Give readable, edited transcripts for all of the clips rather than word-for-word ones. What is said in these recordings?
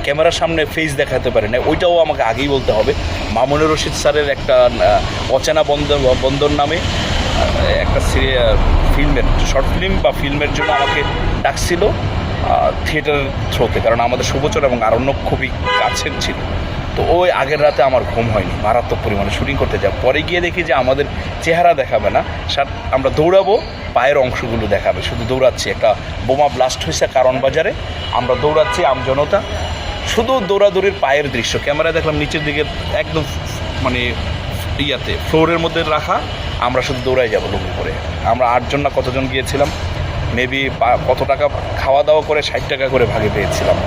ক্যামেরার সামনে ফেস দেখাতে পারি না, ওইটাও আমাকে আগেই বলতে হবে। মামুনুর রশিদ স্যারের একটা অচেনা বন্দর নামে একটা ফিল্মের শর্ট ফিল্ম বা ফিল্মের জন্য আমাকে ডাকছিল থিয়েটার থ্রোতে, কারণ আমাদের শুভচর এবং আরণ্যক খুবই কাছের ছিল। তো ওই আগের রাতে আমার ঘুম হয়নি, মারাত্মক পরিমাণে শুটিং করতে যাব। পরে গিয়ে দেখি যে আমাদের চেহারা দেখাবে না, আমরা দৌড়াবো, পায়ের অংশগুলো দেখাবে, শুধু দৌড়াচ্ছি। একটা বোমা ব্লাস্ট হয়েছে কারণ বাজারে, আমরা দৌড়াচ্ছি আমজনতা, শুধু দৌড়াদৌড়ির পায়ের দৃশ্য। ক্যামেরায় দেখলাম নিচের দিকে একদম মানে ফ্লোরের মধ্যে রাখা, আমরা শুধু দৌড়াই যাবো লুঙ্গি করে। আমরা 8 জন না কতজন গিয়েছিলাম, মেবি কত টাকা খাওয়া দাওয়া করে 60 টাকা করে ভাগে পেয়েছিলাম।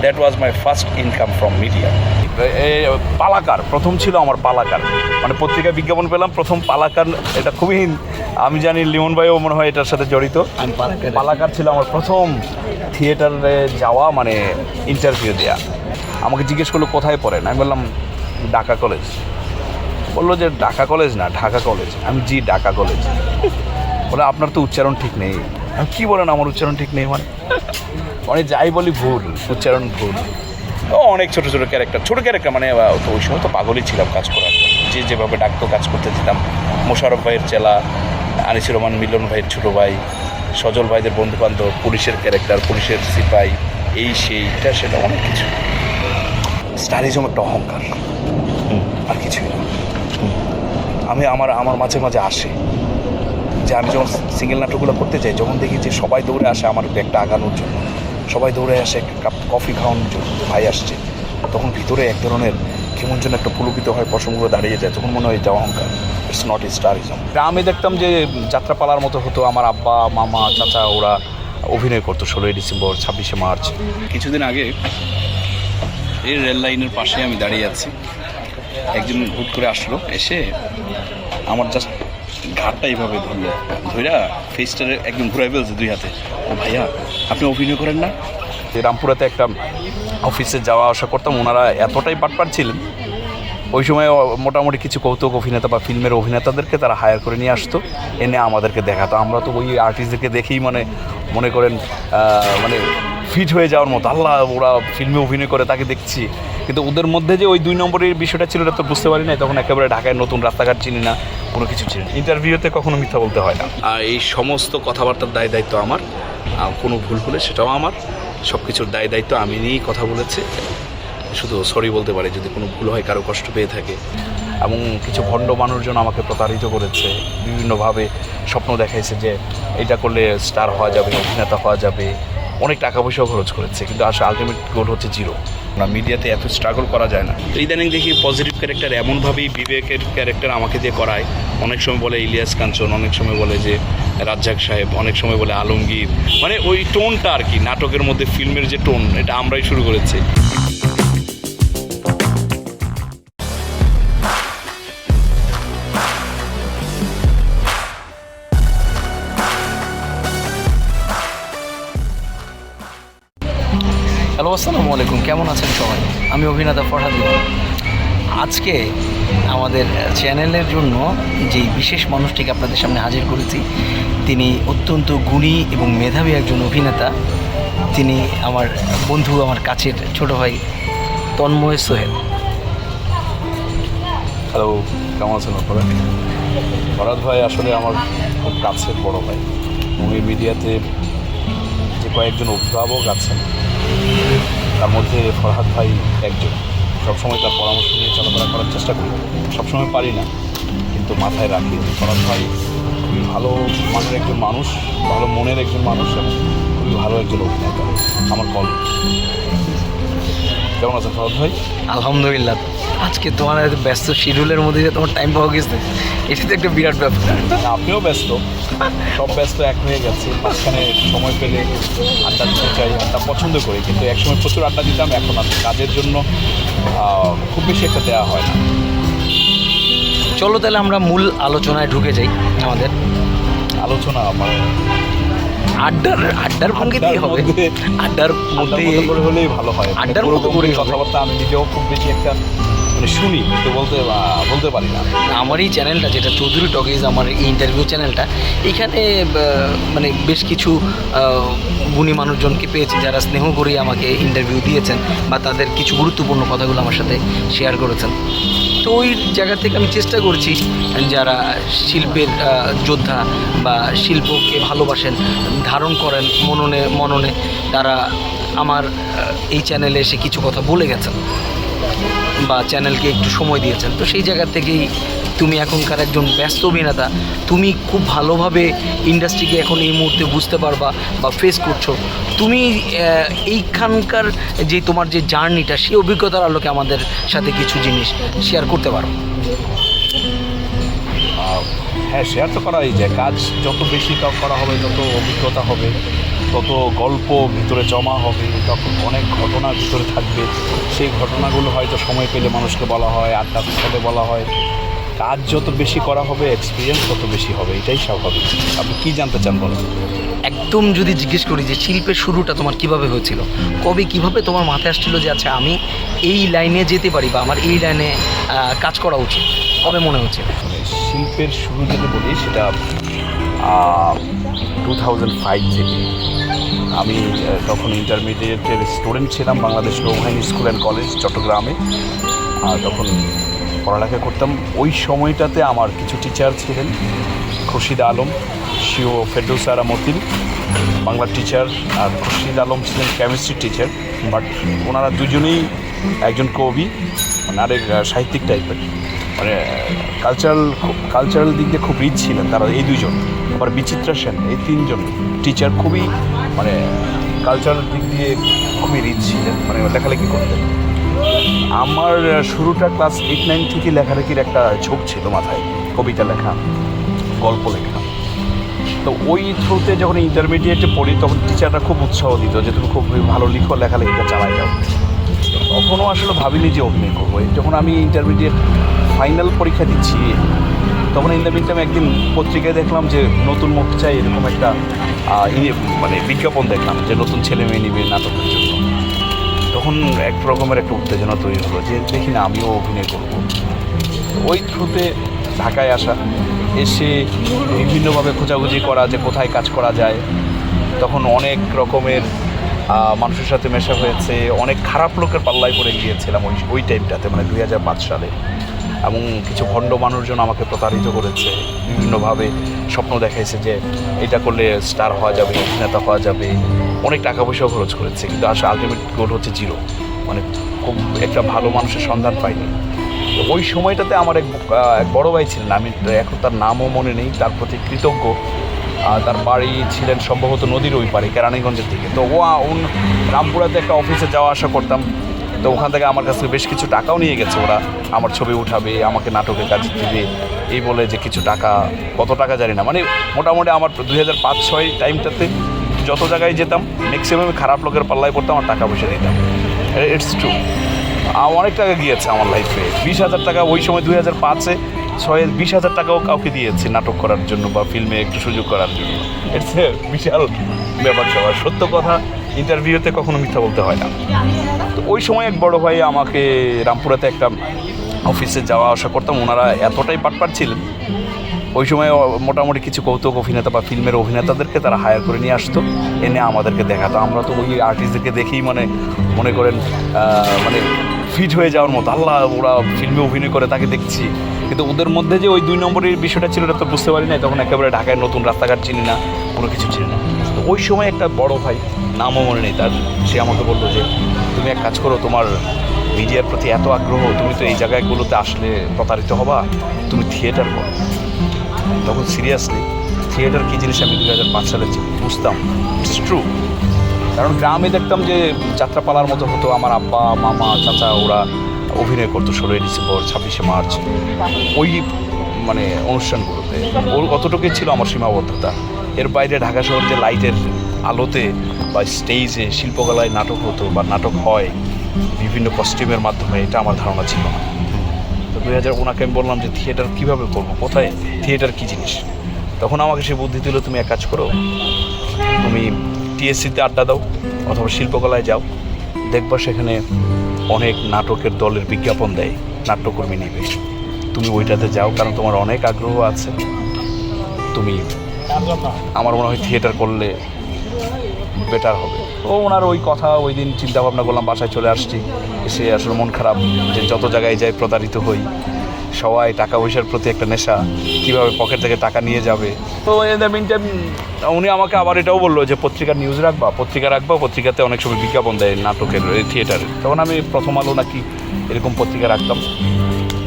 That was my first income from media. পালাকার প্রথম ছিল আমার, পালাকার মানে পত্রিকায় বিজ্ঞাপন পেলাম প্রথম, পালাকার। এটা খুবই, আমি জানি লিমন ভাইও মনে হয় এটার সাথে জড়িত। পালাকার ছিল আমার প্রথম থিয়েটারে যাওয়া, মানে ইন্টারভিউ দেওয়া। আমাকে জিজ্ঞেস করলো কোথায় পড়েন, আমি বললাম ঢাকা কলেজ। বললো যে ঢাকা কলেজ না, ঢাকা কলেজ। আমি জি ঢাকা কলেজ। বলে আপনার তো উচ্চারণ ঠিক নেই। আমি কী বলেন আমার উচ্চারণ ঠিক নেই? মানে যাই বলি ভুল, উচ্চারণ ভুল। ও অনেক ছোটো ক্যারেক্টার মানে তো ওই সময় তো পাগলই ছিলাম কাজ করার, যে যেভাবে ডাক্তার কাজ করতে যেতাম। মোশারফ ভাইয়ের চেলা, আনিসুর রহমান মিলন ভাইয়ের ছোটো ভাই, সজল ভাইদের বন্ধুবান্ধব, পুলিশের ক্যারেক্টার, পুলিশের সিপাই, এই সেইটা সেটা অনেক কিছু। স্টারিজম একটা অহংকার, আর কিছুই না। আমি আমার মাঝে মাঝে আসে যে আমি যখন সিঙ্গেল নাটকগুলো করতে যাই, যখন দেখি যে সবাই দৌড়ে আসে আমার ব্যাগটা আগানোর জন্য, সবাই দৌড়ে আসে একটা কাপ কফি খাওয়ানোর জন্য, ভাই আসছে, তখন ভিতরে এক ধরনের কেমন যেন একটা পুলকিত হয়, পশমগুলো দাঁড়িয়ে যায়, তখন মনে হয় এটা অহংকার। It's not starism. আমি দেখতাম যে যাত্রাপালার মতো হতো, আমার আব্বা মামা চাচা ওরা অভিনয় করতো 16ই ডিসেম্বর 26শে মার্চ। কিছুদিন আগে এই রেল লাইনের পাশে আমি দাঁড়িয়ে আছি, একজন হুট করে আসলো, এসে আমার জাস্ট ঘাটটা এইভাবে ধরলো, ধইরা ফেসটারে একদম ঘুরাই ফেলছে 2 হাতে। ও ভাইয়া আপনি অভিনয় করেন না? রামপুরাতে একটা অফিসে যাওয়া আসা করতাম, ওনারা এতটাই বাটপার ছিলেন, ওই সময় মোটামুটি কিছু কৌতুক অভিনেতা বা ফিল্মের অভিনেতাদেরকে তারা হায়ার করে নিয়ে আসতো, এনে আমাদেরকে দেখাতো। আমরা তো ওই আর্টিস্টদেরকে দেখেই মনে করেন মানে ফিট হয়ে যাওয়ার মতো, আল্লাহ ওরা ফিল্মে অভিনয় করে তাকে দেখছি। কিন্তু ওদের মধ্যে যে ওই 2 নম্বরের বিষয়টা ছিল এটা তো বুঝতে পারি না, তখন একেবারে ঢাকায় নতুন, রাস্তাঘাট চিনি না, কোনো কিছু চিনি না। ইন্টারভিউতে কখনো মিথ্যা বলতে হয় না, আর এই সমস্ত কথাবার্তার দায়িত্ব আমার। কোনো ভুল হলে সেটাও আমার, সব কিছুর দায়িত্ব আমি নিয়েই কথা বলেছি। শুধু সরি বলতে পারি যদি কোনো ভুল হয়, কারো কষ্ট পেয়ে থাকে। এবং কিছু ভণ্ড মানুষজন আমাকে প্রতারিত করেছে, বিভিন্নভাবে স্বপ্ন দেখাইছে যে এটা করলে স্টার হওয়া যাবে, অভিনেতা হওয়া যাবে, অনেক টাকা পয়সাও খরচ করেছে, কিন্তু আসলে আলটিমেট গোল হচ্ছে 0। না, মিডিয়াতে এত স্ট্রাগল করা যায় না। তো ইদানিং দেখি পজিটিভ ক্যারেক্টার এমনভাবেই বিবেকের ক্যারেক্টার আমাকে দিয়ে করায়। অনেক সময় বলে ইলিয়াস কাঞ্চন, অনেক সময় বলে যে রাজ্জাক সাহেব, অনেক সময় বলে আলমগীর। মানে ওই টোনটা আর কি, নাটকের মধ্যে ফিল্মের যে টোন, এটা আমরাই শুরু করেছি। হ্যালো, আসসালামু আলাইকুম, কেমন আছেন সবাই? আমি অভিনেতা ফরহাদ। আজকে আমাদের চ্যানেলের জন্য যেই বিশেষ মানুষটিকে আপনাদের সামনে হাজির করেছি, তিনি অত্যন্ত গুণী এবং মেধাবী একজন অভিনেতা। তিনি আমার বন্ধু, আমার কাছের ছোট ভাই তন্ময় সোহেল। হ্যালো, কেমন আছেন আপনারা? ফরহাদ ভাই আসলে আমার খুব কাছের বড় ভাই, এবং এই মিডিয়াতে যে কয়েকজন অভিভাবক আছেন তার মধ্যে ফরহাদ ভাই একজন। সবসময় তার পরামর্শ নিয়ে চলাফেরা করার চেষ্টা করি, সবসময় পারি না, কিন্তু মাথায় রাখি যে ফরহাদ ভাই খুবই ভালো মানের একজন মানুষ, ভালো মনের একজন মানুষ, এবং খুবই ভালো একজন অভিনেতা, আমার কলিগ। কেমন আছেন ফরহাদ ভাই? আলহামদুলিল্লাহ। আজকে তোমার ব্যস্ত শিডিউলের মধ্যে যে তোমার টাইম পাওয়া গেছে, এটা তো একটা বিরাট ব্যাপার। আপনিও ব্যস্ত, সব ব্যস্ত এক হয়ে গেছে। মাঝখানে সময় পেলে আড্ডা দিতে চাই, আড্ডা পছন্দ করি, কিন্তু একসময় প্রচুর আড্ডা দিতাম, এখন আর কাজের জন্য খুব বেশি একটা দেওয়া হয় না। চলো তাহলে আমরা মূল আলোচনায় ঢুকে যাই। আমাদের আলোচনা আমার আড্ডার ভঙ্গিতেই হবে, আড্ডার মধ্যে হলেই ভালো হয়। আড্ডার মতো করে কথাবার্তা আমি নিজেও খুব বেশি একটা মানে শুনি তো বলতে পারি না। আমার এই চ্যানেলটা যেটা চৌধুরী টকিজ, আমার এই ইন্টারভিউ চ্যানেলটা, এখানে মানে বেশ কিছু গুণী মানুষজনকে পেয়েছি যারা স্নেহ করে আমাকে ইন্টারভিউ দিয়েছেন বা তাদের কিছু গুরুত্বপূর্ণ কথাগুলো আমার সাথে শেয়ার করেছেন। তো ওই জায়গা থেকে আমি চেষ্টা করছি যারা শিল্পের যোদ্ধা বা শিল্পকে ভালোবাসেন, ধারণ করেন মননে তারা আমার এই চ্যানেলে এসে কিছু কথা বলে গেছেন বা চ্যানেলকে একটু সময় দিয়েছেন। তো সেই জায়গা থেকেই তুমি এখনকার একজন ব্যস্ত অভিনেতা, তুমি খুব ভালোভাবে ইন্ডাস্ট্রিকে এখন এই মুহূর্তে বুঝতে পারবা বা ফেস করছো। তুমি এইখানকার যে তোমার যে জার্নিটা, সেই অভিজ্ঞতার আলোকে আমাদের সাথে কিছু জিনিস শেয়ার করতে পারো। হ্যাঁ, শেয়ার তো করাই যায়। কাজ যত বেশি করা হবে, তত অভিজ্ঞতা হবে, তত গল্প ভিতরে জমা হবে, তখন অনেক ঘটনা ভিতরে থাকবে। সেই ঘটনাগুলো হয়তো সময় পেলে মানুষকে বলা হয়, আড্ডা সাথে বলা হয়। কাজ যত বেশি করা হবে, এক্সপিরিয়েন্স তত বেশি হবে, এটাই স্বাভাবিক। আপনি কী জানতে চান বলেন? একদম যদি জিজ্ঞেস করি যে শিল্পের শুরুটা তোমার কিভাবে হয়েছিল, কবে কিভাবে তোমার মাথায় আসছিল যে আচ্ছা আমি এই লাইনে যেতে পারি বা আমার এই লাইনে কাজ করা উচিত, কবে মনে হচ্ছে? শিল্পের শুরু যদি বলি, সেটা 2005 থেকে। আমি তখন ইন্টারমিডিয়েটের স্টুডেন্ট ছিলাম বাংলাদেশ নৌবাহিনী স্কুল অ্যান্ড কলেজ চট্টগ্রামে। তখন পড়ালেখা করতাম। ওই সময়টাতে আমার কিছু টিচার ছিলেন, খুরশিদ আলম, শিও ফেরদৌসারা মতিন বাংলা টিচার, আর খুরশিদ আলম ছিলেন কেমিস্ট্রি টিচার। বাট ওনারা দুজনেই একজন কবি, মানে আরেক সাহিত্যিক টাইপের, মানে কালচারাল দিক দিয়ে খুব রিচ ছিলেন তারা এই দুজন। আবার বিচিত্রা সেন, এই তিনজন টিচার খুবই মানে কালচারাল দিক দিয়ে খুবই রিচ ছিলেন, মানে লেখালেখি করতেন। আমার শুরুটা ক্লাস 8-9 থেকে লেখালেখির একটা ঝোঁক ছিল মাথায়, কবিতা লেখা, গল্প লেখা। তো ওই থ্রুতে যখন ইন্টারমিডিয়েটে পড়ি, তখন টিচাররা খুব উৎসাহ দিত যে তুমি খুব ভালো লিখো, লেখালেখিটা চালাই যাও। তখনও আসলে ভাবিনি যে অভিনয় করবো। যখন আমি ইন্টারমিডিয়েট ফাইনাল পরীক্ষা দিচ্ছি, তখন ইন দ্য মিনটাইম একদিন পত্রিকায় দেখলাম যে নতুন মুখ চাই, এরকম একটা মানে বিজ্ঞাপন দেখলাম যে নতুন ছেলে মেয়ে নিবে নাটকের জন্য। তখন এক রকমের একটা উত্তেজনা তৈরি হলো যে দেখি না আমিও অভিনয় করবো। ওই থ্রুতে ঢাকায় আসা, এসে বিভিন্নভাবে খোঁজাখুঁজি করা যে কোথায় কাজ করা যায়। তখন অনেক রকমের মানুষের সাথে মেশা হয়েছে, অনেক খারাপ লোকের পাল্লায় পড়ে গিয়েছিলাম ওই টাইমটাতে, মানে 2005 সালে। এবং কিছু ভণ্ড মানুষজন আমাকে প্রতারিত করেছে, বিভিন্নভাবে স্বপ্ন দেখাইছে যে এটা করলে স্টার হওয়া যাবে, অভিনেতা হওয়া যাবে, অনেক টাকা পয়সাও খরচ করেছে। কিন্তু আসলে আলটিমেট গোল হচ্ছে জিরো, মানে খুব একটা ভালো মানুষের সন্ধান পাইনি। তো ওই সময়টাতে আমার এক বড় ভাই ছিলেন, আমি এখন তার নামও মনে নেই, তার প্রতি কৃতজ্ঞ। তার বাড়ি ছিলেন সম্ভবত নদীর ওই পারে, কেরানীগঞ্জের দিকে। তো রামপুরাতে একটা অফিসে যাওয়া আসা করতাম। তো ওখান থেকে আমার কাছ থেকে বেশ কিছু টাকাও নিয়ে গেছে ওরা, আমার ছবি উঠাবে, আমাকে নাটকের কাজ দিবে এই বলে, যে কিছু টাকা, কত টাকা জানি না, মানে মোটামুটি আমার 2005-06 টাইমটাতে যত জায়গায় যেতাম ম্যাক্সিমাম খারাপ লোকের পাল্লায় পড়তাম, আমার টাকা পয়সা দিতাম। ইটস ট্রু, অনেক টাকা গিয়েছে আমার লাইফে। 20,000 টাকা ওই সময় 2005-06 20,000 টাকাও কাউকে দিয়েছি নাটক করার জন্য বা ফিল্মে একটু সুযোগ করার জন্য। ইটস এ বিশাল ব্যাপার সবার। সত্য কথা ইন্টারভিউতে কখনো মিথ্যা বলতে হয় না। তো ওই সময় এক বড় ভাই আমাকে, রামপুরাতে একটা অফিসে যাওয়া আসা করতাম, ওনারা এতটাই পাটপাট ছিলেন, ওই সময় মোটামুটি কিছু কৌতুক অভিনেতা বা ফিল্মের অভিনেতাদেরকে তারা হায়ার করে নিয়ে আসতো, এনে আমাদেরকে দেখাতো। আমরা তো ওই আর্টিস্টদেরকে দেখেই মনে করেন মানে ফিট হয়ে যাওয়ার মতো, আল্লাহ ওরা ফিল্মে অভিনয় করে তাকে দেখছি। কিন্তু ওদের মধ্যে যে ওই 2 নম্বরের বিষয়টা ছিল এটা তো বুঝতে পারি না। তখন একেবারে ঢাকায় নতুন, রাস্তাঘাট চিনি না, কোনো কিছু চিনি না। তো ওই সময় একটা বড় ভাই, নামও মনে নেই তার, সে আমাকে বললো যে তুমি এক কাজ করো, তোমার মিডিয়ার প্রতি এত আগ্রহ, তুমি তো এই জায়গাগুলোতে আসলে প্রতারিত হবা, তুমি থিয়েটার করো। তখন সিরিয়াসলি থিয়েটার কী জিনিস আমি 2005 সালে বুঝতাম। ইটস ট্রু, কারণ গ্রামে দেখতাম যে যাত্রাপালার মতো হতো, আমার আব্বা, মামা, চাচা ওরা অভিনয় করতো 16ই ডিসেম্বর, 26শে মার্চ, ওই মানে অনুষ্ঠানগুলোতে। অতটুকুই ছিল আমার সীমাবদ্ধতা। এর বাইরে ঢাকা শহর যে লাইটের আলোতে বা স্টেজে শিল্পকলায় নাটক হতো বা নাটক হয় বিভিন্ন কস্টিউমের মাধ্যমে, এটা আমার ধারণা ছিল না। তো 2000 ওনাকে আমি বললাম যে থিয়েটার কীভাবে করবো, কোথায় থিয়েটার কী জিনিস। তখন আমাকে সে বুদ্ধি দিল, তুমি এক কাজ করো, তুমি টিএসসিতে আড্ডা দাও অথবা শিল্পকলায় যাও, দেখবা সেখানে অনেক নাটকের দলের বিজ্ঞাপন দেয়, নাট্যকর্মী নিবে, তুমি ওইটাতে যাও, কারণ তোমার অনেক আগ্রহ আছে। তুমি, আমার মনে হয় থিয়েটার করলে বেটার হবে। তো ওনার ওই কথা ওই দিন চিন্তা ভাবনা করলাম, বাসায় চলে আসছি। এসে আসলে মন খারাপ যে যত জায়গায় যাই প্রতারিত হই, সবাই টাকা পয়সার প্রতি একটা নেশা, কীভাবে পকেট থেকে টাকা নিয়ে যাবে। তো ইন দ্য মিন টাইম উনি আমাকে আবার এটাও বললো যে পত্রিকার নিউজ রাখবা, পত্রিকাতে অনেক সময় বিজ্ঞাপন দেয় নাটকের, থিয়েটারের। তখন আমি প্রথম আলো নাকি এরকম পত্রিকা রাখতাম।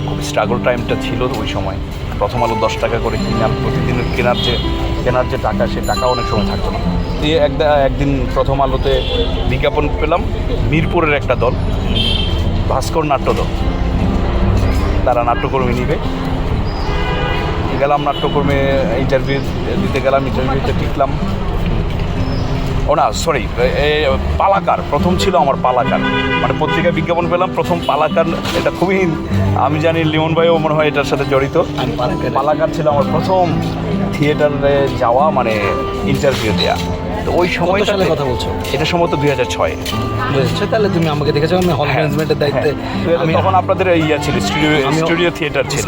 খুব স্ট্রাগল টাইমটা ছিল ওই সময়। প্রথম আলো 10 টাকা করে প্রতিদিনের কেনার যে টাকা, সে টাকা অনেক সময় থাকতো না। দিয়ে একদিন প্রথম আলোতে বিজ্ঞাপন পেলাম, মিরপুরের একটা দল, ভাস্কর নাট্য দল, তারা নাট্যকর্মী নিবে। গেলাম নাট্যকর্মী, ইন্টারভিউ দিতে গেলাম, ইন্টারভিউতে টিকলাম। পালাকার প্রথম ছিল আমার, পালাকার মানে পত্রিকায় বিজ্ঞাপন পেলাম প্রথম, পালাকার। এটা খুবই, আমি জানি লিমন ভাইও মনে হয় এটার সাথে জড়িত। পালাকার ছিল আমার প্রথম থিয়েটারে যাওয়া, মানে ইন্টারভিউ দেওয়া। তো ওই সময়টা কথা বলছো, এটা সম্ভবত 2006। তাহলে তুমি আমাকে দেখেছো, আমি হল ম্যানেজমেন্টের দায়িত্বে। আমি তখন আপনাদের ইয়া ছিল, স্টুডিও থিয়েটার ছিল।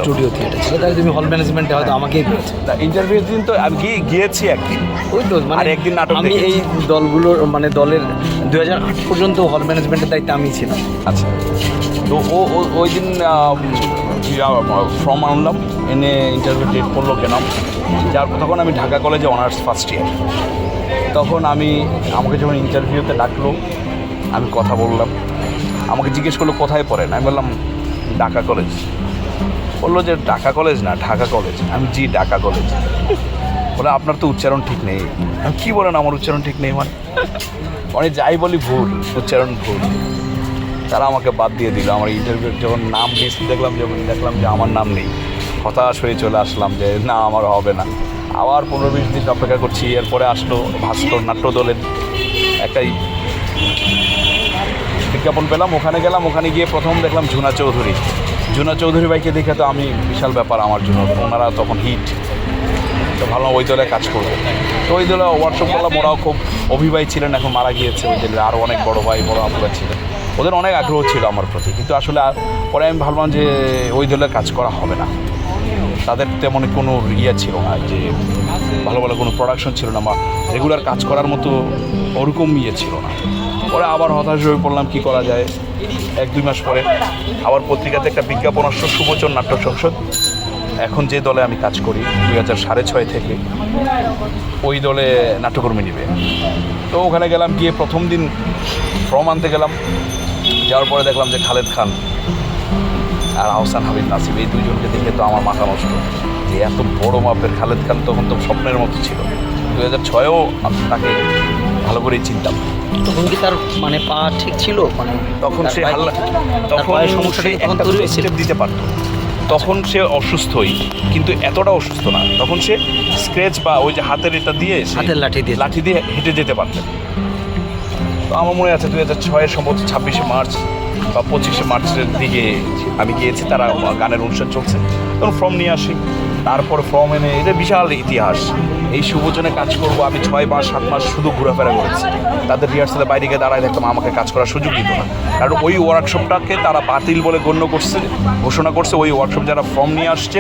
তাহলে তুমি হল ম্যানেজমেন্টে হয়তো আমাকেই পেয়েছো। ইন্টারভিউ দিন তো আমি গিয়েছি একদিন, ওই তো আর একদিন নাটক আমি এই দলগুলোর মানে দলের 2008 পর্যন্ত হল ম্যানেজমেন্টের দায়িত্বে আমি ছিলাম। আচ্ছা, তো ওই দিন ফর্ম আনলাম, এনে ইন্টারভিউ ডেট করলো গেলাম। তখন আমি ঢাকা কলেজে অনার্স ফার্স্ট ইয়ার। তখন আমাকে যখন ইন্টারভিউতে ডাকলো, আমি কথা বললাম। আমাকে জিজ্ঞেস করলো কোথায় পড়েন, আমি বললাম ঢাকা কলেজ। বললো যে ঢাকা কলেজ না, ঢাকা কলেজ। আমি জি ঢাকা কলেজ। বলে আপনার তো উচ্চারণ ঠিক নেই। আমি কী বলেন আমার উচ্চারণ ঠিক নেই? মানে যাই বলি ভুল, উচ্চারণ ভুল। তারা আমাকে বাদ দিয়ে দিল। আমার ইন্টারভিউ যখন নাম লিস্ট দেখলাম যে আমার নাম নেই, হতাশ হয়ে চলে আসলাম যে না, আমার হবে না। আবার 15-20 দিন অপেক্ষা করছি। এরপরে আসলো ভাস্কর নাট্য দলের একটাই বিজ্ঞাপন পেলাম, ওখানে গেলাম। ওখানে গিয়ে প্রথম দেখলাম ঝুনা চৌধুরী ভাইকে দেখে তো আমি, বিশাল ব্যাপার আমার জন্য। ওনারা তখন হিট, তো ভালো ওই দলে কাজ করবো। তো ওই দলে ওয়ার্কশপ করলাম। ওরাও খুব অভিভাই ছিলেন, এখন মারা গিয়েছে। ওই দলে আরও অনেক বড় ভাই বড় আপুরা ছিলেন, ওদের অনেক আগ্রহ ছিল আমার প্রতি। কিন্তু আসলে পরে আমি ভাবলাম যে ওই দলে কাজ করা হবে না। তাদের তেমন কোনো ছিল না, যে ভালো কোনো প্রোডাকশন ছিল না, বা রেগুলার কাজ করার মতো ওরকম ছিল না। পরে আবার হতাশ হয়ে পড়লাম, কী করা যায়। 1-2 মাস পরে আবার পত্রিকাতে একটা বিজ্ঞাপন আসলো, সুবচন নাট্য সংসদ। এখন যে দলে আমি কাজ করি 2006 থেকে, ওই দলে নাট্যকর্মী নিবে। তো ওখানে গেলাম, গিয়ে প্রথম দিন ফর্ম আনতে গেলাম। যাওয়ার পরে দেখলাম যে খালেদ খান আর আহসান হাবিব নাসিব, এই দুইজনকে দেখে তো আমার মাথা নষ্ট, যে এত বড় মাপের খালেদ খান তখন তো স্বপ্নের মতো ছিল। 2006-এও তাকে ভালো করেই চিনতাম। তখন কি তার মানে পা ঠিক ছিল? মানে তখন সে একটা স্টেপ দিতে পারত। তখন সে অসুস্থই, কিন্তু এতটা অসুস্থ না। তখন সে স্ক্র্যাচ বা ওই যে হাতের এটা দিয়ে, হাতের লাঠি দিয়ে হেঁটে যেতে পারতেন। তো আমার মনে আছে 2006-এর সম্ভবত 26শে মার্চ বা 25শে মার্চের দিকে আমি গিয়েছি। তারা গানের অনুষ্ঠান চলছে, তখন ফর্ম নিয়ে আসি। তারপর ফর্ম এনে, এটা বিশাল ইতিহাস। এই সুবচনে কাজ করব আমি 6-7 মাস শুধু ঘোরাফেরা করেছি। তাদের রিহার্সালের বাইরে গিয়ে দাঁড়ায় দেখতাম, আমাকে কাজ করার সুযোগ দিত না। কারণ ওই ওয়ার্কশপটাকে তারা বাতিল বলে ঘোষণা করছে। ওই ওয়ার্কশপ যারা ফর্ম নিয়ে আসছে,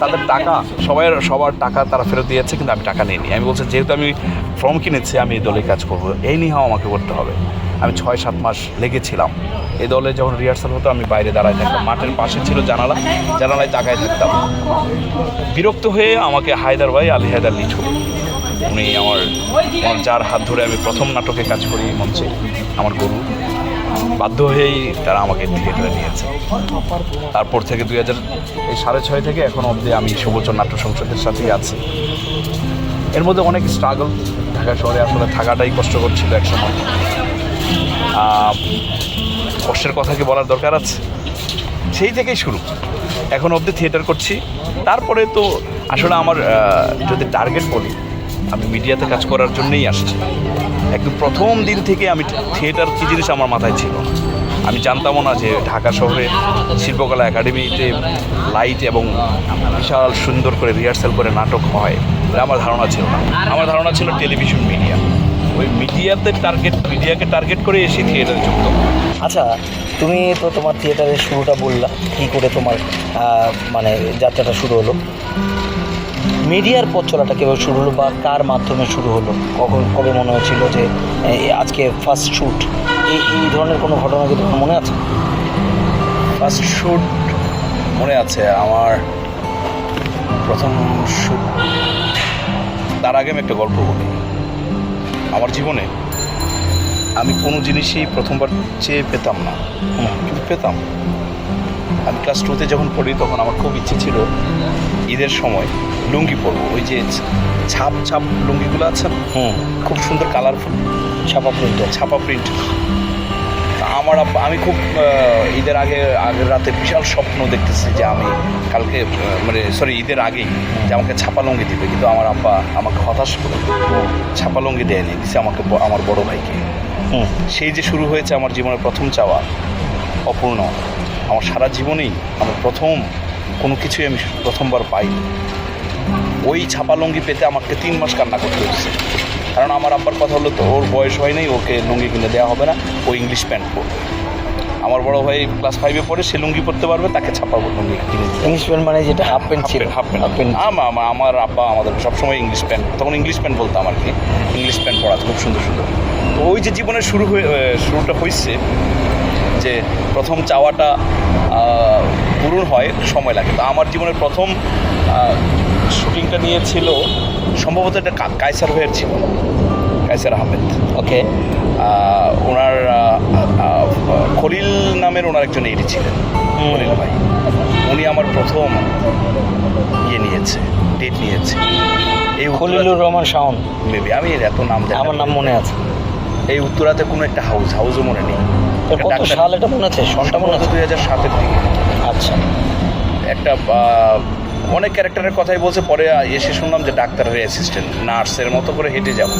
তাদের টাকা, সবার টাকা তারা ফেরত দিয়েছে, কিন্তু আমি টাকা নিইনি। আমি বলছি যেহেতু আমি ফর্ম কিনেছি, আমি এই দলে কাজ করব, এই নিয়েও আমাকে করতে হবে। আমি 6-7 মাস লেগেছিলাম। এই দলে যখন রিহার্সাল হতো, আমি বাইরে দাঁড়ায় থাকতাম। মাঠের পাশে ছিল জানালায় তাকায় থাকতাম। বিরক্ত হয়ে আমাকে আলী হায়দার লিঠু, উনি আমার যার হাত ধরে আমি প্রথম নাটকে কাজ করি মঞ্চে, আমার গুরু, বাধ্য হয়েই তারা আমাকে থিয়েটারে নিয়েছে। তারপর থেকে 2006 থেকে এখন অবধি আমি সুবচন নাট্য সংসদের সাথেই আছি। এর মধ্যে অনেক স্ট্রাগল। ঢাকা শহরে আসলে থাকাটাই কষ্টকর ছিল একসময়। কষ্টের কথা কি বলার দরকার আছে? সেই থেকেই শুরু, এখন অবধি থিয়েটার করছি। তারপরে তো আসলে আমার যদি টার্গেট বলি, আমি মিডিয়াতে কাজ করার জন্যই আসছি। একদম প্রথম দিন থেকে আমি থিয়েটার কী জিনিস আমার মাথায় ছিল না। আমি জানতামও না যে ঢাকা শহরে শিল্পকলা একাডেমিতে লাইট এবং বিশাল সুন্দর করে রিহার্সাল করে নাটক হয়, এটা আমার ধারণা ছিল না। আমার ধারণা ছিল টেলিভিশন মিডিয়া। ওই মিডিয়াকে টার্গেট করে এসে থিয়েটারে যুক্ত। আচ্ছা, তুমি তো তোমার থিয়েটারের শুরুটা বললা, কী করে তোমার মানে যাত্রাটা শুরু হলো, মিডিয়ার পথ চলাটা কীভাবে শুরু হলো বা কার মাধ্যমে শুরু হলো, কবে মনে হয়েছিল যে আজকে ফার্স্ট শ্যুট, এই ধরনের কোনো ঘটনা কি তোমার মনে আছে? ফার্স্ট শ্যুট মনে আছে আমার, প্রথম শ্যুট। তার আগে আমি একটা গল্প বলি। আমার জীবনে আমি কোনো জিনিসই প্রথমবার চেয়ে পেতাম না, কিন্তু পেতাম। আমি ক্লাস 2-তে যখন পড়ি তখন আমার খুব ইচ্ছে ছিল ঈদের সময় লুঙ্গি পরবো। ওই যে ছাপ ছাপ লুঙ্গিগুলো আছে, খুব সুন্দর কালারফুল ছাপা প্রিন্ট। আমার আমি খুব ঈদের আগের রাতে বিশাল স্বপ্ন দেখতেছি যে আমি কালকে ঈদের আগেই যে আমাকে ছাপা লুঙ্গি দিবে, কিন্তু আমার আব্বা আমাকে হতাশ করে ছাপা লুঙ্গি দেয়নি, দিচ্ছে আমাকে আমার বড় ভাইকে। সেই যে শুরু হয়েছে আমার জীবনের প্রথম চাওয়া, অপূর্ণ। আমার সারা জীবনেই আমার প্রথম কোনো কিছুই আমি প্রথমবার পাইনি। ওই ছাপা লুঙ্গি পেতে আমাকে 3 মাস কান্না করতে হচ্ছে, কারণ আমার আব্বার কথা হলো তো ওর বয়স হয় নাই, ওকে লুঙ্গি কিনে দেওয়া হবে না, ও ইংলিশ প্যান্ট পরবে। আমার বড় ভাই ক্লাস 5-এ পড়ে, সে লুঙ্গি পরতে পারবে, তাকে ছাপা লুঙ্গি কিনে দিতে। ইংলিশ প্যান্ট মানে যেটা হাফ প্যান্ট ছিল? Half pant. আমার আব্বা আমাদের সবসময় ইংলিশ প্যান্ট, তখন ইংলিশ প্যান্ট বলতাম আর কি, ইংলিশ প্যান্ট পরা খুব সুন্দর সুন্দর। তো ওই যে জীবনের শুরুটা হয়েছে, যে প্রথম চাওয়াটা পূরণ হয় সময় লাগে। তো আমার জীবনের প্রথম শুটিংটা নিয়েছিল সম্ভবত এটা কায়সার ভাইয়ের ছিল, কায়সার আহমেদ। ওকে। ওনার খলিল নামের ওনার একজন এডি ছিলেন, খলিল ভাই। উনি আমার প্রথম ডেট নিয়েছে। এই খলিলুর রহমান শাওন মেবি, আমি এত নাম দেয়, আমার নাম মনে আছে। এই উত্তরাতে কোনো একটা হাউসও মনে নেই। কত সাল এটা মনে আছে? সনটা মনে আছে? 2007-এর দিকে। আচ্ছা। একটা অনেক ক্যারেক্টারের কথাই বলছে, পরে এসে শুনলাম যে ডাক্তারের অ্যাসিস্ট্যান্ট, নার্সের মতো করে হেঁটে যাব।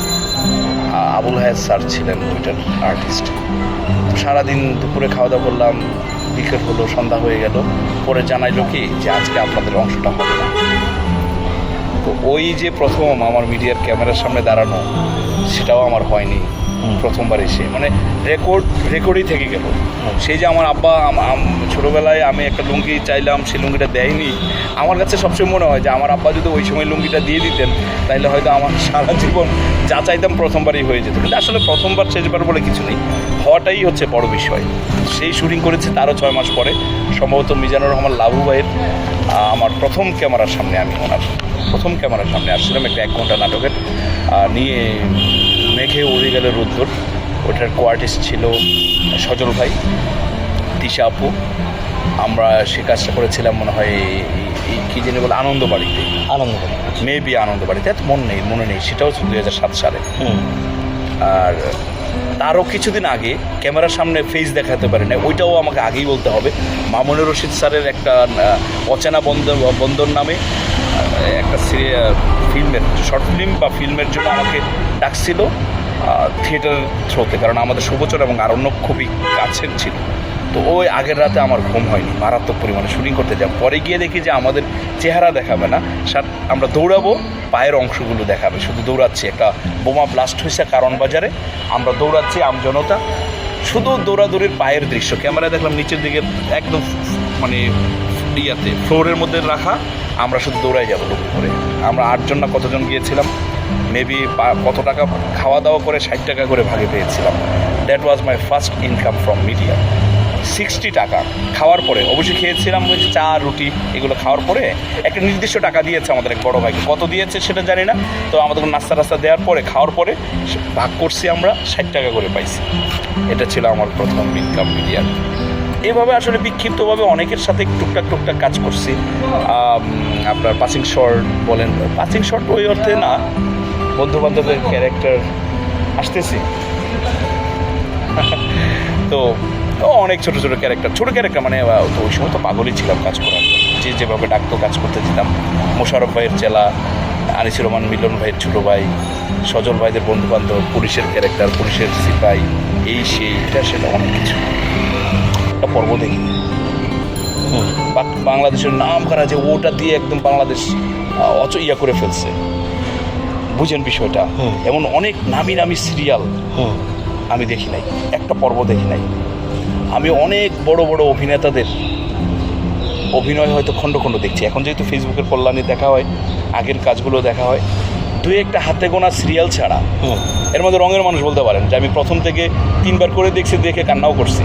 আবুল হায়াত স্যার ছিলেন ওইটার আর্টিস্ট। সারাদিন দুপুরে খাওয়া দাওয়া করলাম, বিকেল হলো, সন্ধ্যা হয়ে গেল। পরে জানাইলো কি যে আজকে আপনাদের অংশটা হবে না। তো ওই যে প্রথম আমার মিডিয়ার ক্যামেরার সামনে দাঁড়ানো, সেটাও আমার হয়নি প্রথমবার এসে, মানে রেকর্ডই থেকে গেল। সেই যে আমার আব্বা ছোটোবেলায় আমি একটা লুঙ্গি চাইলাম, সেই লুঙ্গিটা দেয়নি। আমার কাছে সবসময় মনে হয় যে আমার আব্বা যদি ওই সময় লুঙ্গিটা দিয়ে দিতেন, তাহলে হয়তো আমার সারা জীবন যা চাইতাম প্রথমবারই হয়ে যেত। কিন্তু আসলে প্রথমবার শেষবার বলে কিছু নেই, হওয়াটাই হচ্ছে বড় বিষয়। সেই শুটিং করেছি তারও 6 মাস পরে, সম্ভবত মিজানুর রহমান লাভু ভাইয়ের আমার প্রথম ক্যামেরার সামনে, আমি ওনার প্রথম ক্যামেরার সামনে আসছিলাম একটা 1 ঘন্টা নাটকের নিয়ে। মেঘে উড়ে গেল রোদ্দুর, ওটার কোয়ার্টিস্ট ছিল সজল ভাই, তিশা আপু। আমরা সে কাজটা করেছিলাম মনে হয় কী জানি বলে আনন্দবাড়িতে, মেবি আনন্দবাড়িতে, এত মনে নেই, সেটাও 2007 সালে। আর তারও কিছুদিন আগে ক্যামেরার সামনে ফেস দেখাতে পারি না, ওইটাও আমাকে আগেই বলতে হবে। মামুনুর রশিদ স্যারের একটা অচেনা বন্দর নামে একটা ফিল্মের শর্ট ফিল্ম বা ফিল্মের জন্য আমাকে ডাকছিল থিয়েটার থ্রোতে, কারণ আমাদের সুবচন এবং আরণ্যক খুবই কাছের ছিল। তো ওই আগের রাতে আমার ঘুম হয়নি, মারাত্মক পরিমাণে শুটিং করতে যাব। পরে গিয়ে দেখি যে আমাদের চেহারা দেখাবে না, আমরা দৌড়াবো, পায়ের অংশগুলো দেখাবে, শুধু দৌড়াচ্ছি। একটা বোমা ব্লাস্ট হয়েছে কারণ বাজারে, আমরা দৌড়াচ্ছি আমজনতা, শুধু দৌড়াদৌড়ির পায়ের দৃশ্য। ক্যামেরায় দেখলাম নিচের দিকে একদম মানে ফ্লোরের মধ্যে রাখা, আমরা শুধু দৌড়াই যাবো করে। আমরা 8 জন না কতজন গিয়েছিলাম, মেবি কত টাকা খাওয়া দাওয়া করে 60 টাকা করে ভাগে পেয়েছিলাম। That was my first income from media. 60 টাকা খাওয়ার পরে, অবশ্যই খেয়েছিলাম ওই চা রুটি, এগুলো খাওয়ার পরে একটা নির্দিষ্ট টাকা দিয়েছে আমাদের এক বড় ভাইকে, কত দিয়েছে সেটা জানি না। তো আমাদের নাস্তা দেওয়ার পরে, খাওয়ার পরে ভাগ করছি, আমরা 60 টাকা করে পাইছি। এটা ছিল আমার প্রথম ইনকাম মিডিয়ার। এভাবে আসলে বিক্ষিপ্তভাবে অনেকের সাথে টুকটাক কাজ করছি। আপনার পাসিং শর্ট বলেন, পাসিং শর্ট ওই অর্থে না, বন্ধুবান্ধবের ক্যারেক্টার আসতেছি তো অনেক ছোটো ক্যারেক্টার মানে তো ওই সময় তো পাগলই ছিলাম কাজ করার জন্য, যেভাবে ডাক্তার কাজ করতে যেতাম। মোশারফ ভাইয়ের চেলা, আনিসুর রহমান মিলন ভাইয়ের ছোটো ভাই, সজল ভাইদের বন্ধুবান্ধব, পুলিশের ক্যারেক্টার, পুলিশের সিপাই, এই সেই এটা সেটা অনেক কিছু। একটা পর্ব দেখি বাংলাদেশের নাম করা, যে ওটা দিয়ে একদম বাংলাদেশ ইয়া করে ফেলছে, বুঝেন বিষয়টা। এমন অনেক নামি সিরিয়াল আমি দেখি নাই, একটা পর্ব দেখি নাই। আমি অনেক বড় বড় অভিনেতাদের অভিনয় হয়তো খণ্ড খণ্ড দেখছি। এখন যেহেতু ফেসবুকের কল্যাণে দেখা হয়, আগের কাজগুলো দেখা হয়, দুই একটা হাতে গোনা সিরিয়াল ছাড়া এর মধ্যে রঙের মানুষ বলতে পারেন যে আমি প্রথম থেকে 3 বার করে দেখছি, দেখে কান্নাও করছি।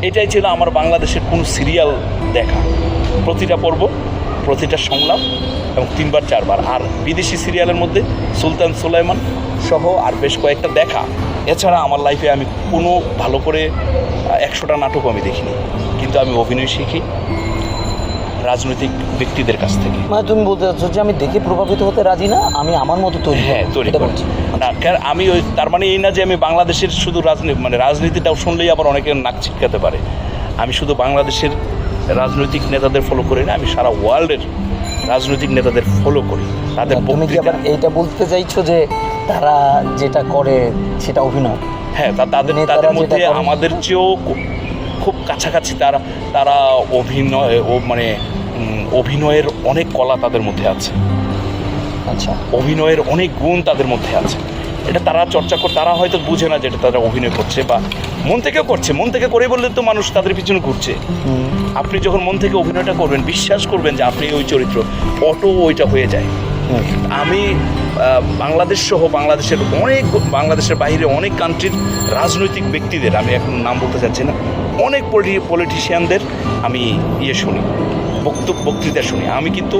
এটাই ছিল আমার বাংলাদেশের কোন সিরিয়াল দেখা, প্রতিটা পর্ব, প্রতিটা সংলাপ এবং 3 বার 4 বার। আর বিদেশি সিরিয়ালের মধ্যে সুলতান সুলাইমান সহ আর বেশ কয়েকটা দেখা। এছাড়া আমার লাইফে আমি কোনো ভালো করে 100টা নাটকও আমি দেখিনি, কিন্তু আমি অভিনয় শিখি রাজনৈতিক ব্যক্তিদের কাছ থেকে। মানে তুমি বলতে চাচ্ছ যে আমি দেখে প্রভাবিত হতে রাজি না, আমি আমার মতো তৈরি তৈরি করছি না। কারণ আমি ওই তার মানে এই না যে আমি বাংলাদেশের শুধু রাজনীতিটাও শুনলেই আবার অনেকে নাক ছিটকাতে পারে। আমি শুধু বাংলাদেশের রাজনৈতিক নেতাদের ফলো করি না, আমি সারা ওয়ার্ল্ডের রাজনৈতিক নেতাদের ফলো করি। তাদের তুমি কি আবার এইটা বলতে চাইছো যে তারা যেটা করে সেটা অভিনয়? হ্যাঁ, তাদের মধ্যে আমাদের চেয়েও খুব কাছাকাছি তারা অভিনয় অভিনয়ের অনেক কলা তাদের মধ্যে আছে। আচ্ছা, অভিনয়ের অনেক গুণ তাদের মধ্যে আছে। এটা তারা চর্চা করে, তারা হয়তো বুঝে না যেটা তারা অভিনয় করছে বা মন থেকেও করছে। মন থেকে করে বললে তো মানুষ তাদের পিছনে ঘুরছে। আপনি যখন মন থেকে অভিনয়টা করবেন, বিশ্বাস করবেন যে আপনি ওই চরিত্র, অটো ওইটা হয়ে যায়। আমি বাংলাদেশ সহ বাংলাদেশের বাইরে অনেক কান্ট্রির রাজনৈতিক ব্যক্তিদের, আমি এখন নাম বলতে চাচ্ছি না, অনেক পলিটিশিয়ানদের আমি শুনি, বক্তৃতা শুনি। আমি কিন্তু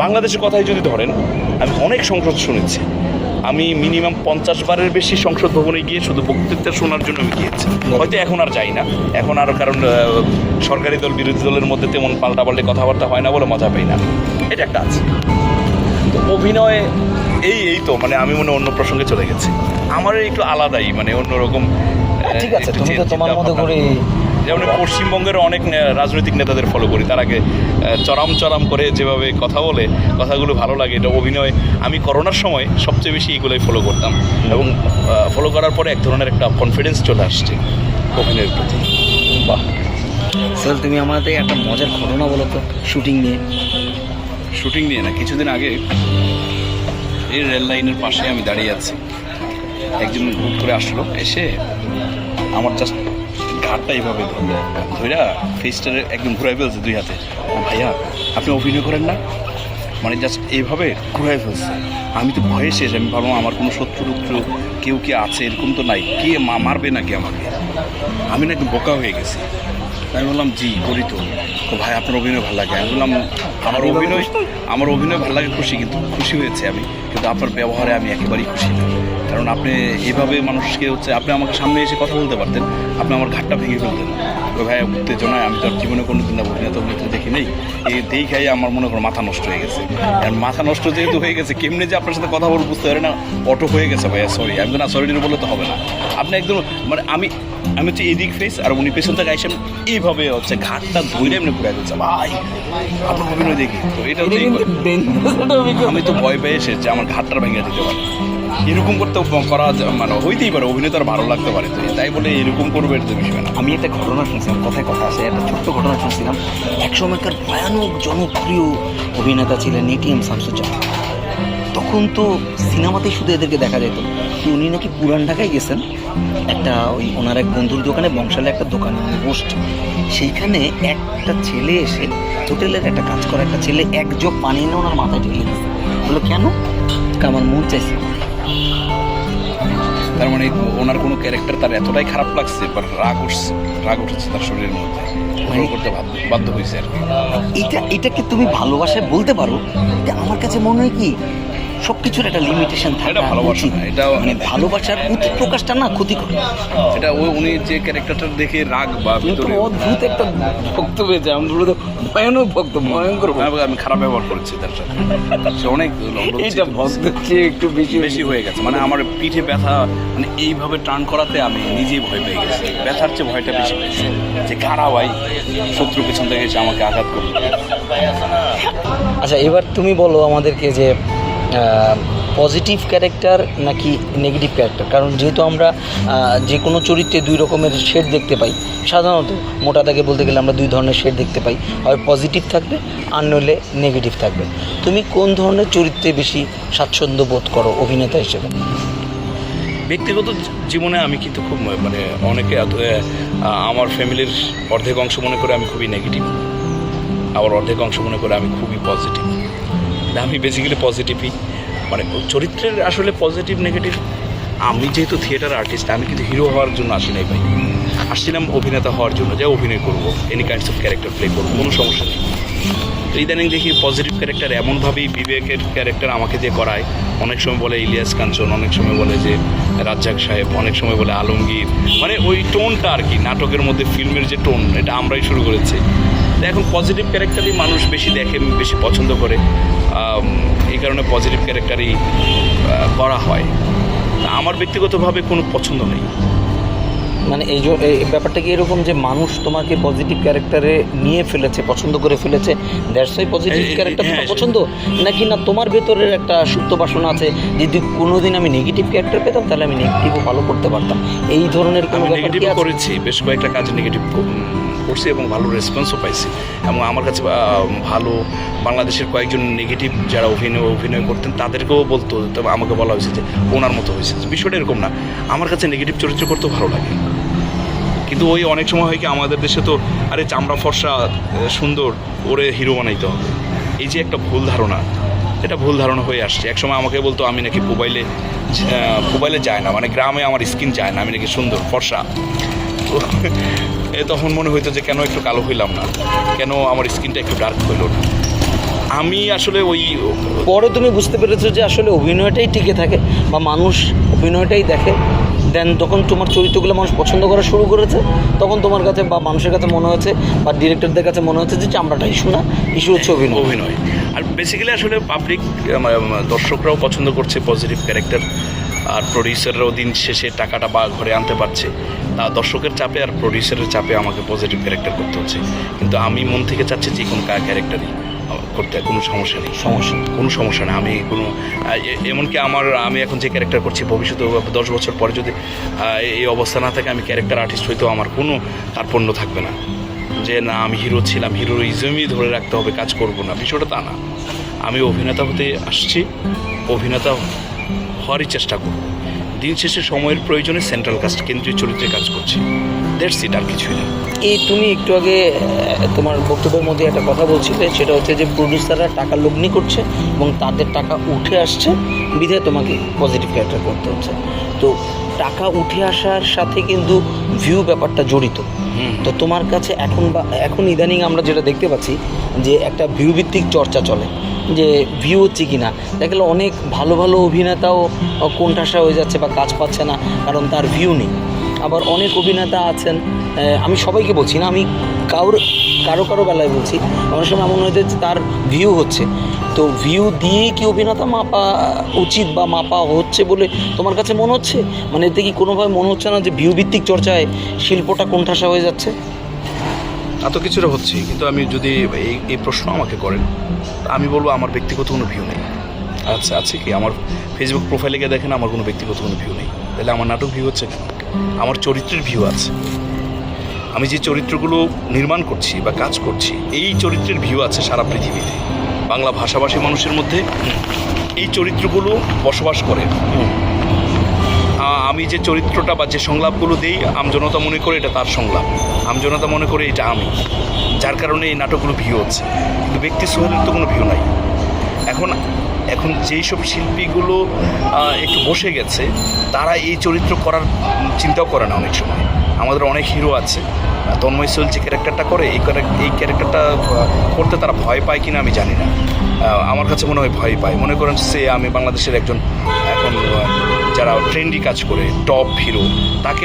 বাংলাদেশের কথাই যদি ধরেন, আমি অনেক সংসদ শুনেছি। আমি মিনিমাম 50 বারের বেশি সংসদ ভবনে গিয়ে শুধু বক্তৃতা শোনার জন্য আমি গিয়েছি। হয়তো এখন আর যাই না, এখন আর, কারণ সরকারি দল বিরোধী দলের মধ্যে তেমন পাল্টাপাল্টি কথাবার্তা হয় না বলে মজা পাই না। এটা একটা আছে। তো অভিনয় এই তো আমি অন্য প্রসঙ্গে চলে গেছি। আমার একটু আলাদাই, অন্যরকম। ঠিক আছে, তুমি তো তোমার মতো করে, যেমন পশ্চিমবঙ্গের অনেক রাজনৈতিক নেতাদের ফলো করি। তার আগে চরম করে যেভাবে কথা বলে, কথাগুলো ভালো লাগে। এটা অভিনয় আমি করোনার সময় সবচেয়ে বেশি এগুলোই ফলো করতাম, এবং ফলো করার পরে এক ধরনের একটা কনফিডেন্স চলে আসছে অভিনয়ের প্রতি। বাহ স্যার, তুমি আমাদের একটা মজার ঘটনা বলো তো শুটিং নিয়ে। না, কিছুদিন আগে এই রেল লাইনের পাশে আমি দাঁড়িয়ে আছি, একজন হুট করে আসলো, এসে আমার জাস্ট ঘাটটা এইভাবে ধইরা ফেসটারে একদম ঘুরাই ফেলছে 2 হাতে। ভাইয়া, আপনি অভিনয় করেন না? জাস্ট এইভাবে ঘুরাই ফেলছে। আমি তো ভয়ে শেষ। আমি ভাবলাম আমার কোনো শত্রু কেউ কি আছে, এরকম তো নাই, কে মারবে নাকি আমাকে। আমি না একটু বোকা হয়ে গেছি। আমি বললাম জি করি তো। ভাই, আপনার অভিনয় ভালো লাগে। আমি বললাম আমার অভিনয় ভালো লাগে, খুশি হয়েছে আমি, কিন্তু আপনার ব্যবহারে আমি একেবারেই খুশি না। কারণ আপনি এভাবে মানুষকে আপনি আমাকে সামনে এসে কথা বলতে পারতেন, আপনি আমার ঘাটটা ভেঙে ফেলতেন। ভাই, উত্তেজনায় আমি তো আর জীবনে কোনো দিন অভিনেতা দেখি নেই, এই খাই আমার মনে করো মাথা নষ্ট হয়ে গেছে। আর মাথা নষ্ট যেহেতু হয়ে গেছে, কেমনি যে আপনার সাথে কথা বলবো বুঝতে পারি না। অটো হয়ে গেছে ভাইয়া, সরি। আমি তো না, সরি বললে তো হবে না। আপনি একদম আমি হচ্ছে এদিক ফেস, আর উনি পেছন থেকে আইসেন এইভাবে ঘাটটা ধরে এমনি ঘুরে দিচ্ছে। ভাই, আপনার অভিনয় দেখি তো, এটা আমি তো ভয় পেয়ে এসেছি আমার ঘাটটা ভেঙে দিতে পারে। এরকম করা হইতেই পারে, অভিনেতা ভালো লাগতে পারে, তাই বলে এরকম করবে এটা তো বিষয় না। আমি একটা ঘটনা শুনছিলাম, কথা আছে, একটা ছোট্ট ঘটনা শুনছিলাম। এক সময়কার ভয়ানক জনপ্রিয় অভিনেতা ছিলেন এটিএম শামসুজ্জামান। তখন তো সিনেমাতেই শুধু এদেরকে দেখা যেত। উনি নাকি পুরান ঢাকায় গেছেন, একটা ওনার এক বন্ধুর দোকানে, বংশালে একটা দোকানে উনি বসছেন। সেইখানে একটা ছেলে এসে, হোটেলের একটা কাজ করা একটা ছেলে, 1 জগ পানি এনে ওনার মাথায় ঢেলে দিয়েছে। বললো কেন? আমার মন চাইছে। তার ওনার কোনো ক্যারেক্টার তার এতটাই খারাপ লাগছে, বা রাগ উঠেছে তার শরীরের মধ্যে, করতে বাধ্য হয়েছে। এটাকে তুমি ভালোবাসায় বলতে পারো? আমার কাছে মনে হয় কি, সবকিছুর একটা লিমিটেশন থাকে। এটা ভালোবাসা না, এটা ভালোবাসার অতি প্রকাশটা না ক্ষতিকর। এটা উনি যে ক্যারেক্টারটা দেখে রাগ বা ভিতরে অদ্ভুত একটা ভক্ত পেয়েছে। আমরা তো ভয়ানক ভক্ত, ভয়ঙ্কর। আমি খারাপ ব্যবহার করেছি তার সাথে, সে অনেক এইটা ভক্তের চেয়ে একটু বেশি হয়ে গেছে। আমার পিঠে ব্যথা, এইভাবে টার্ন করাতে আমি নিজেই ভয় পেয়ে গেছি। ব্যথার চেয়ে ভয়টা বেশি পেয়েছি যে কারা ভাই শত্রু পেছন থেকে এসে আমাকে আঘাত করলো। আচ্ছা, এবার তুমি বলো আমাদেরকে যে পজিটিভ ক্যারেক্টার নাকি নেগেটিভ ক্যারেক্টার? কারণ যেহেতু আমরা যে কোনো চরিত্রে 2 রকমের শেড দেখতে পাই। সাধারণত মোটা দাগে বলতে গেলে আমরা 2 ধরনের শেড দেখতে পাই, হয় পজিটিভ থাকবে আর নইলে নেগেটিভ থাকবে। তুমি কোন ধরনের চরিত্রে বেশি স্বাচ্ছন্দ্য বোধ করো অভিনেতা হিসেবে? ব্যক্তিগত জীবনে আমি কিন্তু খুব মানে অনেকে আমার ফ্যামিলির অর্ধেক অংশ মনে করে আমি খুবই নেগেটিভ, আবার অর্ধেক অংশ মনে করে আমি খুবই পজিটিভ। আমি বেসিক্যালি পজিটিভই, মানে চরিত্রের আসলে পজিটিভ নেগেটিভ। আমি যেহেতু থিয়েটার আর্টিস্ট, আমি কিন্তু হিরো হওয়ার জন্য আসি নাই ভাই, আসছিলাম অভিনেতা হওয়ার জন্য, যে অভিনয় করবো, any kinds of character play করবো, কোনো সমস্যা নেই। তো ইদানিং দেখি পজিটিভ ক্যারেক্টার এমনভাবেই বিবেকের ক্যারেক্টার আমাকে দিয়ে করায়। অনেক সময় বলে ইলিয়াস কাঞ্চন, অনেক সময় বলে যে রাজ্জাক সাহেব, অনেক সময় বলে আলমগীর, মানে ওই টোনটা আর কি, নাটকের মধ্যে ফিল্মের যে টোন, এটা আমরাই শুরু করেছি। তো এখন পজিটিভ ক্যারেক্টারই মানুষ বেশি দেখে, বেশি পছন্দ করে, এই কারণে পজিটিভ ক্যারেক্টারই করা হয়। আমার ব্যক্তিগতভাবে কোনো পছন্দ নেই। মানে এই ব্যাপারটা কি এরকম যে মানুষ তোমাকে পজিটিভ ক্যারেক্টারে নিয়ে ফেলেছে, পছন্দ করে ফেলেছে, দ্যাটস ওয়াই পজিটিভ ক্যারেক্টার তোমার পছন্দ, নাকি না তোমার ভেতরের একটা সুপ্ত বাসনা আছে যদি কোনোদিন আমি নেগেটিভ ক্যারেক্টার পেতাম তাহলে আমি নেগেটিভও ভালো করতে পারতাম, এই ধরনের কোনো ব্যাপার নেগেটিভ করেছি, বেশ কয়েকটা কাজে নেগেটিভ করছি এবং ভালো রেসপন্সও পাইছি। এবং আমার কাছে ভালো বাংলাদেশের কয়েকজন নেগেটিভ যারা অভিনয় করতেন তাদেরকেও বলতো, তবে আমাকে বলা হয়েছে যে ওনার মতো হয়েছে। বিষয়টা এরকম না, আমার কাছে নেগেটিভ চরিত্র করতেও ভালো লাগে, কিন্তু ওই অনেক সময় হয় কি আমাদের দেশে তো আরে চামড়া ফর্সা সুন্দর ওরে হিরো বানাইতে হবে, এই যে একটা ভুল ধারণা, এটা ভুল ধারণা হয়ে আসছে। একসময় আমাকে বলতো আমি নাকি মোবাইলে যায় না, মানে গ্রামে আমার স্কিন যায় না, আমি নাকি সুন্দর ফর্সা। তখন মনে হইতো যে কেন একটু কালো হইলাম না, কেন আমার স্কিনটা একটু ডার্ক হইল না। আমি আসলে ওই পরে তুমি বুঝতে পেরেছো যে আসলে অভিনয়টাই টিকে থাকে বা মানুষ অভিনয়টাই দেখে, দেন তখন তোমার চরিত্রগুলো মানুষ পছন্দ করা শুরু করেছে, তখন তোমার কাছে বা মানুষের কাছে মনে হয়েছে বা ডিরেক্টরদের কাছে মনে হচ্ছে যে চামড়াটা ইস্যু না, ইস্যু হচ্ছে অভিনয়। আর বেসিক্যালি আসলে পাবলিক দর্শকরাও পছন্দ করছে পজিটিভ ক্যারেক্টার, আর প্রডিউসাররাও দিন শেষে টাকাটা বা ঘরে আনতে পারছে। তা দর্শকের চাপে আর প্রডিউসারের চাপে আমাকে পজিটিভ ক্যারেক্টার করতে হচ্ছে, কিন্তু আমি মন থেকে চাচ্ছি যে কোনো ক্যারেক্টারই করতে, কোনো সমস্যা নেই, কোনো সমস্যা নেই। আমি কোনো এমনকি আমি এখন যে ক্যারেক্টার করছি ভবিষ্যতে 10 বছর পরে যদি এই অবস্থা না থাকে, আমি ক্যারেক্টার আর্টিস্ট হইতেও আমার কোনো কার্পণ্য থাকবে না যে না আমি হিরো ছিলাম, হিরোইজমই ধরে রাখতে হবে, কাজ করব না, বিষয়টা তা না। আমি অভিনেতা হতে আসছি, অভিনেতা হওয়ারই চেষ্টা করব। দিন শেষে সময়ের প্রয়োজনে সেন্ট্রাল কাস্ট, কেন্দ্রীয় চরিত্রে কাজ করছি, দ্যাটস ইট, আর কিছুই না। এই তুমি একটু আগে তোমার বক্তব্যের মধ্যে একটা কথা বলছিলে, সেটা হচ্ছে যে প্রডিউসাররা টাকা লগ্নি করছে এবং তাদের টাকা উঠে আসছে বিধায় তোমাকে পজিটিভ ক্যারেক্টার করতে হচ্ছে। তো টাকা উঠে আসার সাথে কিন্তু ভিউ ব্যাপারটা জড়িত। তো তোমার কাছে এখন ইদানিং আমরা যেটা দেখতে পাচ্ছি যে একটা ভিউ ভিত্তিক চর্চা চলে, যে ভিউ হচ্ছে কি না, দেখা গেলো অনেক ভালো ভালো অভিনেতাও কোণঠাসা হয়ে যাচ্ছে বা কাজ পাচ্ছে না কারণ তার ভিউ নেই। আবার অনেক অভিনেতা আছেন, আমি সবাইকে বলছি না, আমি কারো বেলায় বলছি, অনেক সময় এমন হয়েছে যে তার ভিউ হচ্ছে, তো ভিউ দিয়ে কি অভিনেতা মাপা উচিত বা মাপা হচ্ছে বলে তোমার কাছে মনে হচ্ছে? মানে এতে কি কোনোভাবে মনে হচ্ছে না যে ভিউ ভিত্তিক চর্চায় শিল্পটা কোণঠাসা হয়ে যাচ্ছে? এত কিছুটা হচ্ছে, কিন্তু আমি যদি এই প্রশ্ন আমাকে করেন, আমি বলবো আমার ব্যক্তিগত কোনো ভিউ নেই। আচ্ছা, আছে কি? আমার ফেসবুক প্রোফাইলে গিয়ে দেখেন আমার কোনো ব্যক্তিগত কোনো ভিউ নেই, তাহলে আমার নাটক ভিউ হচ্ছে কেন? আমার চরিত্রের ভিউ আছে। আমি যে চরিত্রগুলো নির্মাণ করছি বা কাজ করছি, এই চরিত্রের ভিউ আছে সারা পৃথিবীতে। বাংলা ভাষাভাষী মানুষের মধ্যে এই চরিত্রগুলো বসবাস করে। আমি যে চরিত্রটা বা যে সংলাপগুলো দিই, আমজনতা মনে করে এটা তার সংলাপ, আমজনতা মনে করে এটা আমি, যার কারণে এই নাটকগুলো ভিউ হচ্ছে। কিন্তু ব্যক্তি সোহেলের তো কোনো ভিউ নাই। এখন যেই সব শিল্পীগুলো একটু বসে গেছে, তারা এই চরিত্র করার চিন্তাও করে না অনেক সময়। আমাদের অনেক হিরো আছে, তন্ময় সোহেল যে ক্যারেক্টারটা করে, এই ক্যারেক্টারটা করতে তারা ভয় পায় কিনা আমি জানি না, আমার কাছে মনে হয় ভয় পায়। মনে করেন আমি বাংলাদেশের একজন এখন যারা ট্রেন্ডি কাজ করে টপ হিরো, তাকে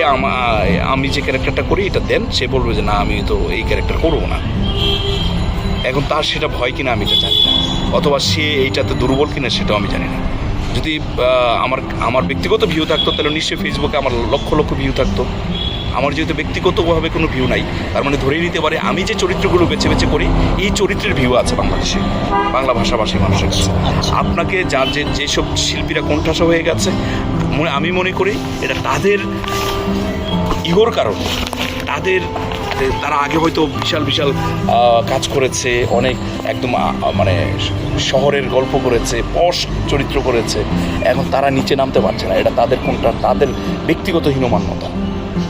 আমি যে ক্যারেক্টারটা করি এটা দেন, সে বলবে যে না আমি তো এই ক্যারেক্টার করবো না। এখন তার সেটা ভয় কিনা আমি এটা জানি না, অথবা সে এইটাতে দুর্বল কিনা সেটাও আমি জানি না। যদি আমার ব্যক্তিগত ভিউ থাকতো তাহলে নিশ্চয়ই ফেসবুকে আমার লক্ষ লক্ষ ভিউ থাকতো। আমার যেহেতু ব্যক্তিগতভাবে কোনো ভিউ নাই, তার মানে ধরেই নিতে পারে আমি যে চরিত্রগুলো বেছে বেছে করি, এই চরিত্রের ভিউ আছে বাংলাদেশে, বাংলা ভাষাভাষী মানুষের কাছে। আপনাকে যেসব শিল্পীরা কোণঠাসা হয়ে গেছে, আমি মনে করি এটা তাদের ইগোর কারণে, তাদের তারা আগে হয়তো বিশাল বিশাল কাজ করেছে, অনেক একদম মানে শহরের গল্প করেছে, পশ চরিত্র করেছে, এখন তারা নিচে নামতে পারছে না। এটা তাদের কোনটা, তাদের ব্যক্তিগত হীনমান্যতা।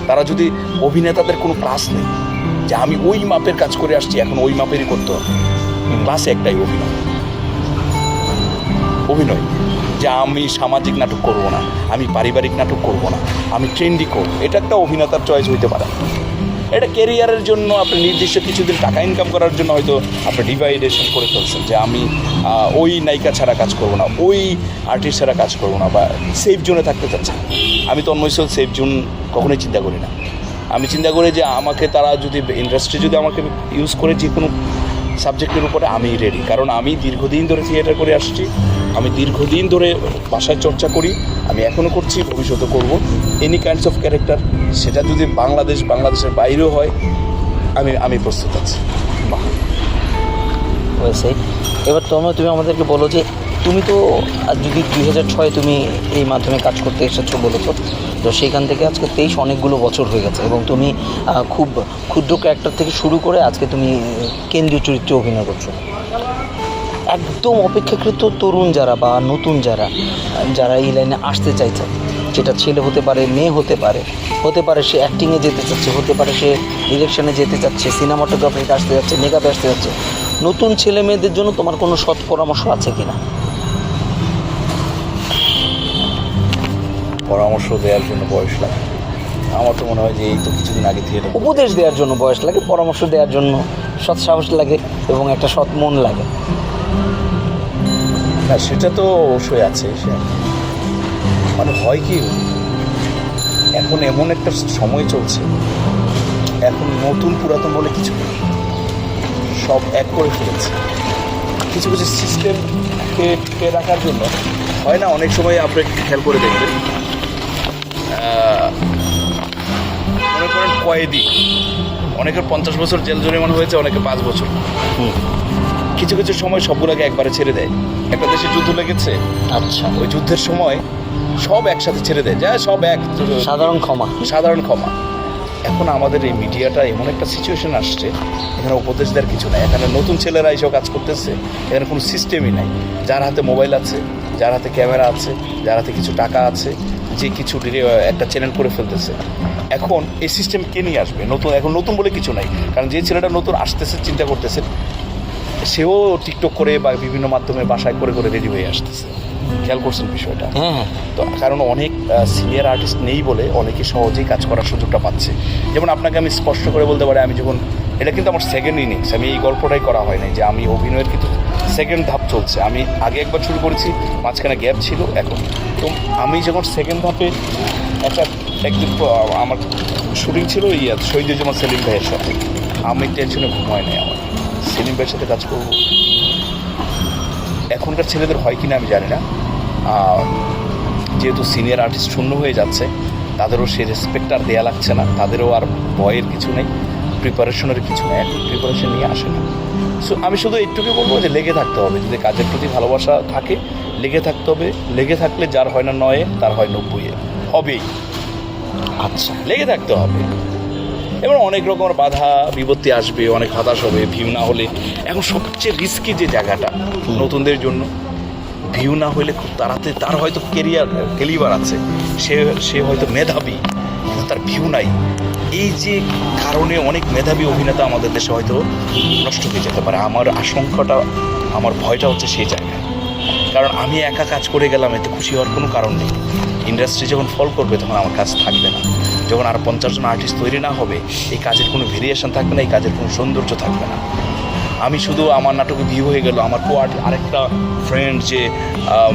তারা যদি অভিনেতাদের কোনো ক্লাস নেই যে আমি ওই মাপের কাজ করে আসছি, এখন ওই মাপেরই করতে হবে, ক্লাসে একটাই অভিনয় যে আমি সামাজিক নাটক করব না, আমি পারিবারিক নাটক করব না, আমি ট্রেন্ডি করব, এটা একটা অভিনেতার চয়েস হইতে পারে। এটা ক্যারিয়ারের জন্য আপনি নির্দিষ্ট কিছুদিন টাকা ইনকাম করার জন্য হয়তো আপনি ডিভাইডেশন করে ফেলছেন যে আমি ওই নায়িকা ছাড়া কাজ করব না, ওই আর্টিস্ট ছাড়া কাজ করব না, বা সেফ জোনে থাকতে চাচ্ছেন। আমি তন্ময় সোল সেফ জোন কখনোই চিন্তা করি না। আমি চিন্তা করি যে আমাকে তারা যদি ইন্ডাস্ট্রি যদি আমাকে ইউজ করে যে কোনো সাবজেক্টের উপরে আমি রেডি, কারণ আমি দীর্ঘদিন ধরে থিয়েটার করে আসছি, আমি দীর্ঘদিন ধরে ভাষায় চর্চা করি, আমি এখনও করছি, ভবিষ্যতে করব এনি কাইন্ডস অফ ক্যারেক্টার। সেটা যদি বাংলাদেশের বাইরেও হয়, আমি প্রস্তুত আছি। বাহ, ওয়েসে এবার তুমি আমাদেরকে বলো যে তুমি তো যদি 2006 তুমি এই মাধ্যমে কাজ করতে এসেছো বলেছো, তো সেইখান থেকে আজকে 23 অনেকগুলো বছর হয়ে গেছে, এবং তুমি খুব ক্ষুদ্র ক্যারেক্টার থেকে শুরু করে আজকে তুমি কেন্দ্রীয় চরিত্রে অভিনয় করছো। একদম অপেক্ষাকৃত তরুণ যারা বা নতুন যারা এই লাইনে আসতে চাইছে, যেটা ছেলে হতে পারে, মেয়ে হতে পারে সে অ্যাক্টিংয়ে যেতে চাচ্ছে, হতে পারে সে ডিরেকশনে যেতে চাচ্ছে, সিনেমাটোগ্রাফিতে আসতে যাচ্ছে, মেকআপে আসতে যাচ্ছে, নতুন ছেলে মেয়েদের জন্য তোমার কোনো সৎ পরামর্শ আছে কি না? পরামর্শ দেওয়ার জন্য বয়স লাগে, আমার তো মনে হয় যে এই তো কিছুদিন আগে থিয়েটার। উপদেশ দেওয়ার জন্য বয়স লাগে, পরামর্শ দেওয়ার জন্য সৎ সাহস লাগে এবং একটা সৎ মন লাগে। না, সেটা তো অবশ্যই আছে। মানে হয় কি, এখন এমন একটা সময় চলছে, এখন নতুন পুরাতন বলে কিছু নেই, সব এক করে ফেলেছে। কিছু কিছু সিস্টেমকে রাখার জন্য হয় না, অনেক সময় আপনি খেয়াল করে দেখবেন, মনে করেন কয়েদি, অনেকের 50 বছর জেল জরিমানা হয়েছে, অনেকে 5 বছর। কিছু কিছু সময় সবগুলোকে একবারে ছেড়ে দেয়। একটা দেশে যুদ্ধ লেগেছে, আচ্ছা, ওই যুদ্ধের সময় সব একসাথে ছেড়ে দেয়, যা সব এক সাধারণ ক্ষমা। এখন আমাদের এই মিডিয়াটা এমন একটা সিচুয়েশন আসছে, এখানে উপদেশ দেওয়ার কিছু নাই, এখানে নতুন ছেলেরা এইসব কাজ করতেছে, এখানে কোনো সিস্টেমই নাই। যার হাতে মোবাইল আছে, যার হাতে ক্যামেরা আছে, যার হাতে কিছু টাকা আছে, যে কিছু একটা চ্যানেল করে ফেলতেছে। এখন এই সিস্টেম কে নিয়ে আসবে? এখন নতুন বলে কিছু নাই, কারণ যে ছেলেটা নতুন আসতেছে, চিন্তা করতেছে, সেও টিকটক করে বা বিভিন্ন মাধ্যমে বাসায় করে রেডি হয়ে আসতেছে। খেয়াল করছেন বিষয়টা? তো কারণ অনেক সিনিয়র আর্টিস্ট নেই বলে অনেকে সহজেই কাজ করার সুযোগটা পাচ্ছে। যেমন আপনাকে আমি স্পষ্ট করে বলতে পারি, আমি যখন, এটা কিন্তু আমার সেকেন্ড ইনিংস, আমি এই গল্পটাই করা হয় নাই যে আমি অভিনয়ের কিন্তু সেকেন্ড ধাপ চলছে। আমি আগে একবার শুরু করেছি, মাঝখানে গ্যাপ ছিল, এখন তো আমি যখন সেকেন্ড ধাপে একদিন আমার শুটিং ছিল শহীদুজ্জামান সেলিম ভাইয়ের সাথে, আমি টেনশনে ঘুম হয় নাই আমার, সেলিম ভাইয়ের সাথে কাজ করবো। এখনকার ছেলেদের হয় কিনা আমি জানি না, যেহেতু সিনিয়র আর্টিস্ট শূন্য হয়ে যাচ্ছে, তাদেরও সে রেসপেক্ট আর দেওয়া লাগছে না, তাদেরও আর ভয়ের কিছু নেই, প্রিপারেশনের কিছু নেই, এখন প্রিপারেশন নিয়ে আসে না। সো আমি শুধু এইটুকুই বলবো যে লেগে থাকতে হবে, যদি কাজের প্রতি ভালোবাসা থাকে লেগে থাকতে হবে। লেগে থাকলে যার হয় না 9-এ, তার হয় 90-এ, হবেই। আচ্ছা, লেগে থাকতে হবে। এবার অনেক রকমের বাধা বিপত্তি আসবে, অনেক হতাশ হবে, ভিউ না হলে। এখন সবচেয়ে রিস্কি যে জায়গাটা নতুনদের জন্য, ভিউ না হলে খুব তাড়াতাড়ি, তার হয়তো ক্যালিবার আছে, সে হয়তো মেধাবী, তার ভিউ নাই। এই যে কারণে অনেক মেধাবী অভিনেতা আমাদের দেশে হয়তো নষ্ট হয়ে যেতে পারে। আমার আশঙ্কাটা, আমার ভয়টা হচ্ছে সেই জায়গায়। কারণ আমি একা কাজ করে গেলাম, এতে খুশি হওয়ার কোনো কারণ নেই। ইন্ডাস্ট্রি যখন ফল করবে, তখন আমার কাজ থাকবে না। যখন আর 50 জন আর্টিস্ট তৈরি না হবে, এই কাজের কোনো ভেরিয়েশন থাকবে না, এই কাজের কোনো সৌন্দর্য থাকবে না। আমি শুধু আমার নাটকে ভিউ হয়ে গেল, আমার আরেকটা ফ্রেন্ড যে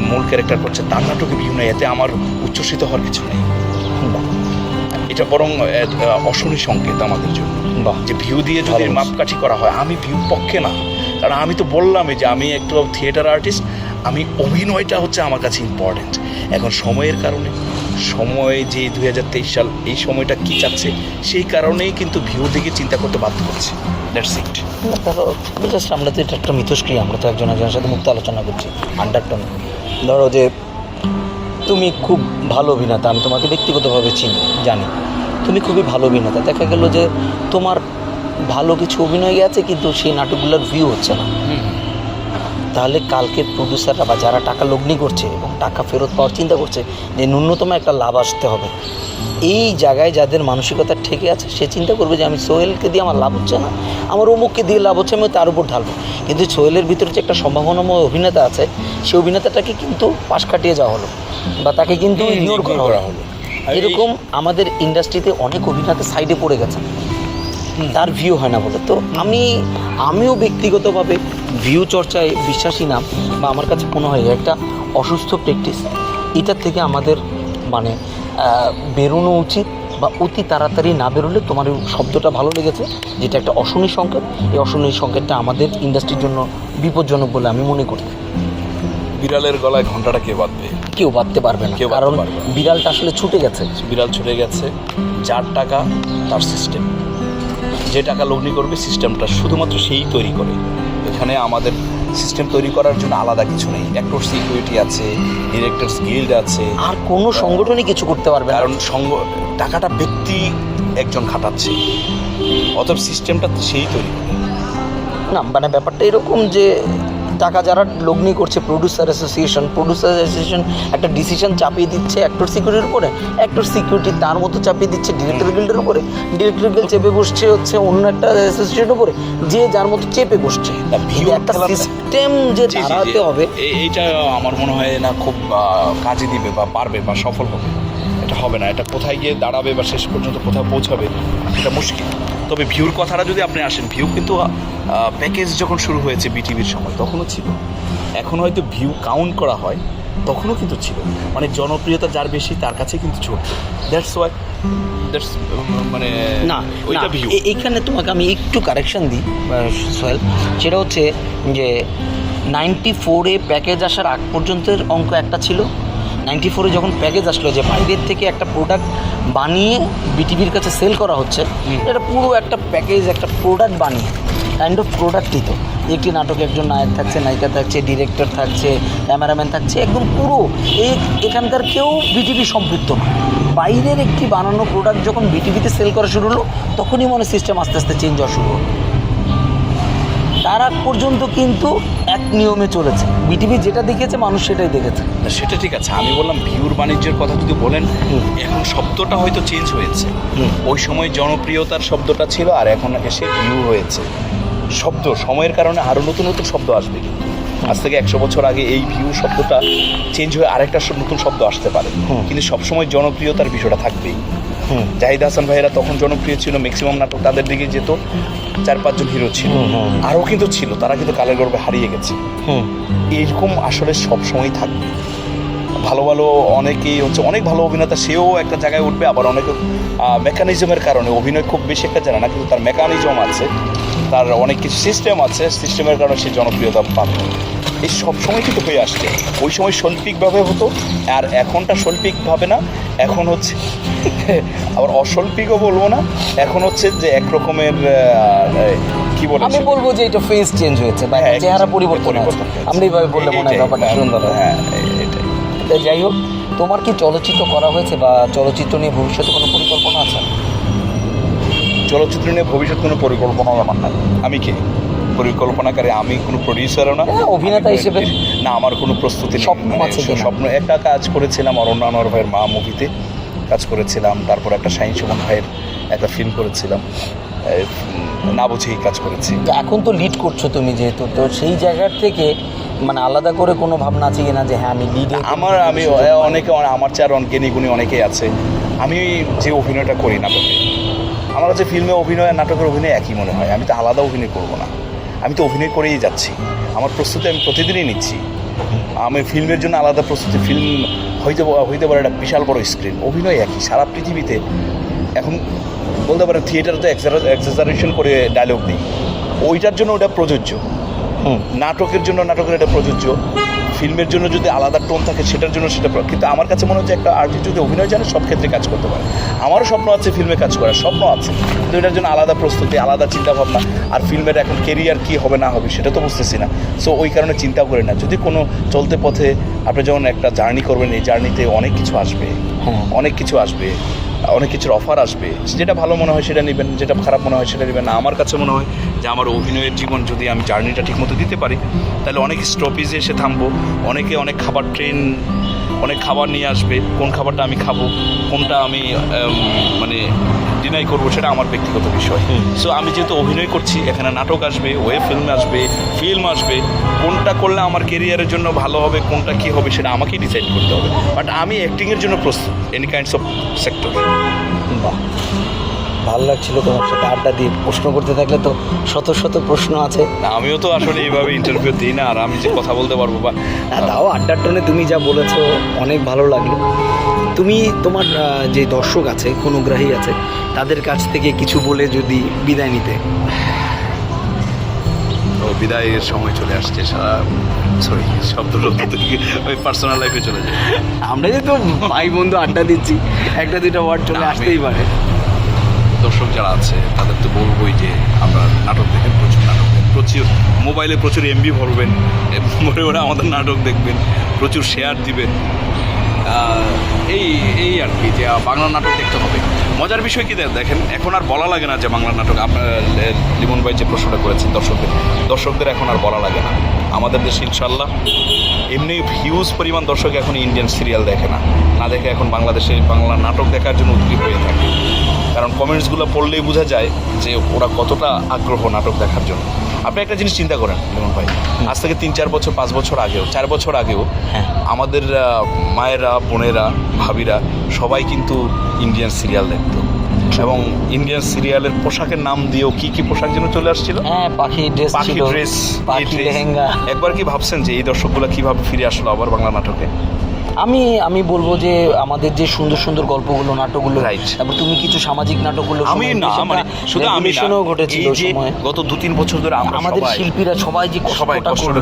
মূল ক্যারেক্টার করছে, তার নাটকে ভিউ নেই, এতে আমার উচ্ছ্বসিত হওয়ার কিছু নেই। এটা বরং অশনি সংকেত আমাদের জন্য, যে ভিউ দিয়ে যদি মাপকাঠি করা হয়। আমি ভিউ পক্ষে না, কারণ আমি তো বললামই যে আমি একটু থিয়েটার আর্টিস্ট, আমি অভিনয়টা হচ্ছে আমার কাছে ইম্পর্টেন্ট। এখন সময়ের কারণে, সময় যে 2023 সাল, এই সময়টা কী চাচ্ছে, সেই কারণেই কিন্তু ভিউ দিকে চিন্তা করতে বাধ্য করছে। That's it. জাস্ট আমরা তো এটা একটা মিথস্ক্রিয়া, আমরা তো একজনের সাথে মুক্ত আলোচনা করছি আন্ডারটোন। ধরো যে তুমি খুব ভালো অভিনেতা, আমি তোমাকে ব্যক্তিগতভাবে জানি, তুমি খুবই ভালো অভিনেতা। দেখা গেল যে তোমার ভালো কিছু অভিনয় আছে কিন্তু সেই নাটকগুলোর ভিউ হচ্ছে না, তাহলে কালকের প্রডিউসাররা বা যারা টাকা লগ্নি করছে এবং টাকা ফেরত পাওয়ার চিন্তা করছে যে ন্যূনতম একটা লাভ আসতে হবে, এই জায়গায় যাদের মানসিকতা ঠেকে আছে সে চিন্তা করবে যে আমি সোহেলকে দিয়ে আমার লাভ হচ্ছে না, আমার অমুককে দিয়ে লাভ হচ্ছে, আমি তার উপর ঢালবো। কিন্তু সোহেলের ভিতরে যে একটা সম্ভাবনাময় অভিনেতা আছে, সেই অভিনেতাটাকে কিন্তু পাশ কাটিয়ে যাওয়া হলো বা তাকে কিন্তু ইগনোর করা হলো। এরকম আমাদের ইন্ডাস্ট্রিতে অনেক অভিনেতা সাইডে পড়ে গেছে, তার ভিউ হয় না বলে। তো আমিও ব্যক্তিগতভাবে ভিউ চর্চায় বিশ্বাসী না, বা আমার কাছে মনে হয় একটা অসুস্থ প্র্যাকটিস। এটার থেকে আমাদের মানে বেরোনো উচিত, বা অতি তাড়াতাড়ি না বেরোলে। তোমার এই শব্দটা ভালো লেগেছে, যেটা একটা অশনি সংকেত। এই অশনি সংকেতটা আমাদের ইন্ডাস্ট্রির জন্য বিপজ্জনক বলে আমি মনে করি। বিড়ালের গলায় ঘন্টাটা কে বাঁধবে? কেউ বাঁধতে পারবে না, কারণ বিড়ালটা আসলে ছুটে গেছে। বিড়াল ছুটে গেছে, যার টাকা তার সিস্টেম, যে টাকা লগ্নি করবে সিস্টেমটা শুধুমাত্র সেই তৈরি করে। এখানে আমাদের সিস্টেম তৈরি করার জন্য আলাদা কিছু নেই। অ্যাক্টর সিকিউরিটি আছে, ডিরেক্টরস গিল্ড আছে, আর কোনো সংগঠনই কিছু করতে পারবে না, কারণ টাকাটা ব্যক্তি একজন খাটাচ্ছে, অতএব সিস্টেমটা সেই তৈরি করে। না মানে ব্যাপারটা এরকম যে টাকা যারা লগ্নি করছে, প্রডিউসার অ্যাসোসিয়েশন একটা ডিসিশন চাপিয়ে দিচ্ছে অ্যাক্টর সিকিউরিটির উপরে, অ্যাক্টর সিকিউরিটি তার মতো চাপিয়ে দিচ্ছে ডিরেক্টর গিল্ডের উপরে, ডিরেক্টর গিল্ড চেপে বসছে হচ্ছে অন্য একটা অ্যাসোসিয়েশনের উপরে, যে যার মতো চেপে বসছে। একটা সিস্টেম যে দাঁড়াতে হবে, এইটা আমার মনে হয় না খুব কাজে দিবে বা পারবে বা সফল হবে। এটা হবে না, এটা কোথায় গিয়ে দাঁড়াবে বা শেষ পর্যন্ত কোথায় পৌঁছাবে এটা মুশকিল। তবে ভিউর কথাটা যদি আপনি আসেন, ভিউ কিন্তু প্যাকেজ যখন শুরু হয়েছে বিটিভির সময় তখনও ছিল, এখন হয়তো ভিউ কাউন্ট করা হয়, তখনও কিন্তু ছিল। মানে জনপ্রিয়তা যার বেশি তার কাছে কিন্তু ছোট, দ্যাটস ওয়াই মানে না ওইটা ভিউ। এইখানে তোমাকে আমি একটু কারেকশন দিই সোহেল, সেটা হচ্ছে যে 94-এ প্যাকেজ আসার আগ পর্যন্তের অঙ্ক একটা ছিল। 94-এ যখন প্যাকেজ আসলো যে বাইরের থেকে একটা প্রোডাক্ট বানিয়ে বিটিভির কাছে সেল করা হচ্ছে, এটা পুরো একটা প্যাকেজ, একটা প্রোডাক্ট বানিয়ে কাইন্ড অফ প্রোডাক্টই তো। একটি নাটকে একজন নায়ক থাকছে, নায়িকা থাকছে, ডিরেক্টর থাকছে, ক্যামেরাম্যান থাকছে, একদম পুরো এখানকার কেউ বিটিভি সম্পৃক্ত না। বাইরের একটি বানানো প্রোডাক্ট যখন বিটিভিতে সেল করা শুরু হলো, তখনই মনে সিস্টেম আস্তে আস্তে চেঞ্জ হওয়া শুরু হলো। তার আগ পর্যন্ত কিন্তু এক নিয়মে চলেছে, বিটিভি যেটা দেখেছে মানুষ সেটাই দেখেছে। সেটা ঠিক আছে, আমি বললাম ভিউর বাণিজ্যের কথা যদি বলেন, এখন শব্দটা হয়তো চেঞ্জ হয়েছে। ওই সময় জনপ্রিয়তার শব্দটা ছিল, আর এখন এসে ভিউ হয়েছে। শব্দ সময়ের কারণে আরও নতুন নতুন শব্দ আসবে। আজ থেকে 100 বছর আগে এই ভিউ শব্দটা চেঞ্জ হয়ে আরেকটা নতুন শব্দ আসতে পারে, কিন্তু সবসময় জনপ্রিয়তার বিষয়টা থাকবেই। জাহিদ হাসান ভাইয়েরা তখন জনপ্রিয় ছিল, ম্যাক্সিমাম নাটক তাদের দিকে যেত, 4-5 জন হিরো ছিল, আরও কিন্তু ছিল, তারা কিন্তু কালের গর্ভে হারিয়ে গেছে। এইরকম আসলে সবসময় থাকবে। ভালো ভালো অনেকেই হচ্ছে, অনেক ভালো অভিনেতা, সেও একটা জায়গায় উঠবে, আবার অনেকে মেকানিজমের কারণে অভিনয় খুব বেশি একটা জানে না, কিন্তু তার মেকানিজম আছে, তার অনেক কিছু সিস্টেম আছে, সিস্টেমের কারণে সে জনপ্রিয়তা পাবে। এই সবসময় কিন্তু হয়ে আসছে। ওই সময় শৈল্পিকভাবে হতো, আর এখনটা শৈল্পিকভাবে না, এখন হচ্ছে আবার অশৈল্পিকও বলবো না, এখন হচ্ছে যে একরকমের কি বলে, আমি বলবো যে এটা ফেস চেঞ্জ হয়েছে বা চেহারা পরিবর্তন হয়েছে। আমরা এইভাবে বললে মনে হয় ব্যাপারটা সুন্দর। হ্যাঁ এটাই। যাই হোক, তোমার কি চলচ্চিত্র করা হয়েছে বা চলচ্চিত্র নিয়ে ভবিষ্যতে কোনো পরিকল্পনা আছে? চলচ্চিত্র নিয়ে ভবিষ্যৎ কোনো পরিকল্পনা আমার নাই। আমি কে পরিকল্পনাকারী? আমি কোনো প্রডিউসারও না, অভিনেতা হিসেবে না, আমার কোনো প্রস্তুতি নেই। স্বপ্ন আছে? স্বপ্ন একটা কাজ করেছিলাম, অরণ্য আনোয়ার ভাইয়ের মা মুভিতে কাজ করেছিলাম, তারপর একটা শাহিন সুমন ভাইয়ের একটা ফিল্ম করেছিলাম, না বুঝেই কাজ করেছি। এখন তো লিড করছো তুমি যেহেতু, তো সেই জায়গার থেকে মানে আলাদা করে কোনো ভাবনা আছে কিনা যে হ্যাঁ আমি লিডে? আমি অনেকে, আমার চেয়ে আর জ্ঞানী গুণী অনেকেই আছে। আমি যে অভিনয়টা করি নাটকে, আমার কাছে ফিল্মে অভিনয় আর নাটকের অভিনয় একই মনে হয়। আমি তো আলাদা অভিনয় করবো না, আমি তো অভিনয় করেই যাচ্ছি। আমার প্রস্তুতি আমি প্রতিদিনই নিচ্ছি। আমি ফিল্মের জন্য আলাদা প্রস্তুতি, ফিল্ম হইতে পারে একটা বিশাল বড় স্ক্রিন, অভিনয় একই। সারা পৃথিবীতে এখন বলতে পারে থিয়েটারে তো এক্সাজারেশন করে ডায়লগ দিই, ওইটার জন্য ওটা প্রযোজ্য, নাটকের জন্য নাটকের এটা প্রযোজ্য, ফিল্মের জন্য যদি আলাদা টোন থাকে সেটার জন্য সেটা। কিন্তু আমার কাছে মনে হচ্ছে একটা আর্টিস্ট যদি অভিনয় জানে সব ক্ষেত্রে কাজ করতে পারে। আমারও স্বপ্ন আছে ফিল্মে কাজ করার, স্বপ্ন আছে, কিন্তু এটার জন্য আলাদা প্রস্তুতি, আলাদা চিন্তাভাবনা। আর ফিল্মের এখন কেরিয়ার কী হবে না হবে সেটা তো বুঝতেছি না, সো ওই কারণে চিন্তা করি না। যদি কোনো চলতে পথে আপনি যখন একটা জার্নি করবেন, এই জার্নিতে অনেক কিছু আসবে, অনেক কিছু আসবে। অনেক কিছুর অফার আসবে, যেটা ভালো মনে হয় সেটা নেবেন, যেটা খারাপ মনে হয় সেটা নেবেন না। আমার কাছে মনে হয় যে আমার অভিনয়ের জীবন যদি আমি জার্নিটা ঠিকমতো দিতে পারি, তাহলে অনেক স্টপেজে এসে থামবো, অনেকে অনেক খাবার অনেক খাবার নিয়ে আসবে, কোন খাবারটা আমি খাবো, কোনটা আমি মানে ডিনাই করবো, সেটা আমার ব্যক্তিগত বিষয়। সো আমি যেহেতু অভিনয় করছি, এখানে নাটক আসবে, ওয়েব ফিল্ম আসবে, কোনটা করলে আমার কেরিয়ারের জন্য ভালো হবে, কোনটা কী হবে সেটা আমাকেই ডিসাইড করতে হবে। বাট আমি অ্যাক্টিংয়ের জন্য প্রস্তুত, এনি কাইন্ডস অফ সেক্টর। বাহ, ভালো লাগছিল তোমার সাথে আড্ডা দিয়ে। প্রশ্ন করতে থাকলে তো শত শত প্রশ্ন আছে। না, আমিও তো আসলে এইভাবে ইন্টারভিউ দিই না, আর আমি যে কথা বলতে পারবো বা তাও আড্ডার টোনে তুমি যা বলেছো অনেক ভালো লাগলো। তুমি তোমার যে দর্শক আছে, কোনোগ্রাহী আছে, তাদের কাছ থেকে কিছু বলে যদি বিদায় নিতে। তো বিদায়ের সময় চলে আসছে, সরি শব্দটা ওই পার্সোনাল লাইফে চলে যায়। আমরা যেহেতু ভাই বন্ধু আড্ডা দিচ্ছি, একটা দুটো ওয়ার্ড চলে আসতেই পারে। দর্শক যারা আছে তাদের তো বলবোই যে আমরা নাটক দেখেন, প্রচুর মোবাইলে প্রচুর এমবি ভরবেন, মনে মনে আমাদের নাটক দেখবেন, প্রচুর শেয়ার দিবেন। এই আর কি, যে বাংলা নাটক দেখতে হবে। মজার বিষয় কি দেখেন, এখন আর বলা লাগে না যে বাংলা নাটক, আপনার লিমন ভাই যে প্রশ্নটা করেছেন দর্শকদের এখন আর বলা লাগে না। আমাদের দেশে ইনশাল্লাহ এমনি হিউজ পরিমাণ দর্শক এখন ইন্ডিয়ান সিরিয়াল দেখে না দেখে এখন বাংলাদেশে বাংলা নাটক দেখার জন্য উদ্গ্রীব হয়ে থাকে। কারণ কমেন্টসগুলো পড়লেই বোঝা যায় যে ওরা কতটা আগ্রহ নাটক দেখার জন্য। আপনি একটা জিনিস চিন্তা করেন লিমন ভাই, আজ থেকে 3-4 বছর 5 বছর আগেও 4 বছর আগেও আমাদের মায়েরা, বোনেরা, ভাবিরা সবাই কিন্তু ইন্ডিয়ান সিরিয়াল দেখতো, এবং ইন্ডিয়ান সিরিয়ালের পোশাকের নাম দিয়েও কি পোশাক যেন চলে আসছিল। পাখি ড্রেস, পাখি লেহেঙ্গা। একবার কি ভাবছেন যে এই দর্শকগুলো কিভাবে ফিরে আসলো আবার বাংলা নাটকে? আমি বলবো যে আমাদের যে সুন্দর সুন্দর গল্পগুলো, নাটকগুলো, রাইট। তারপর তুমি কিছু সামাজিক নাটকগুলো, আমি না মানে শুধু আমি না, ঘটেছিল এই যে গত 2-3 বছর ধরে আমাদের শিল্পীরা সবাই যে কষ্ট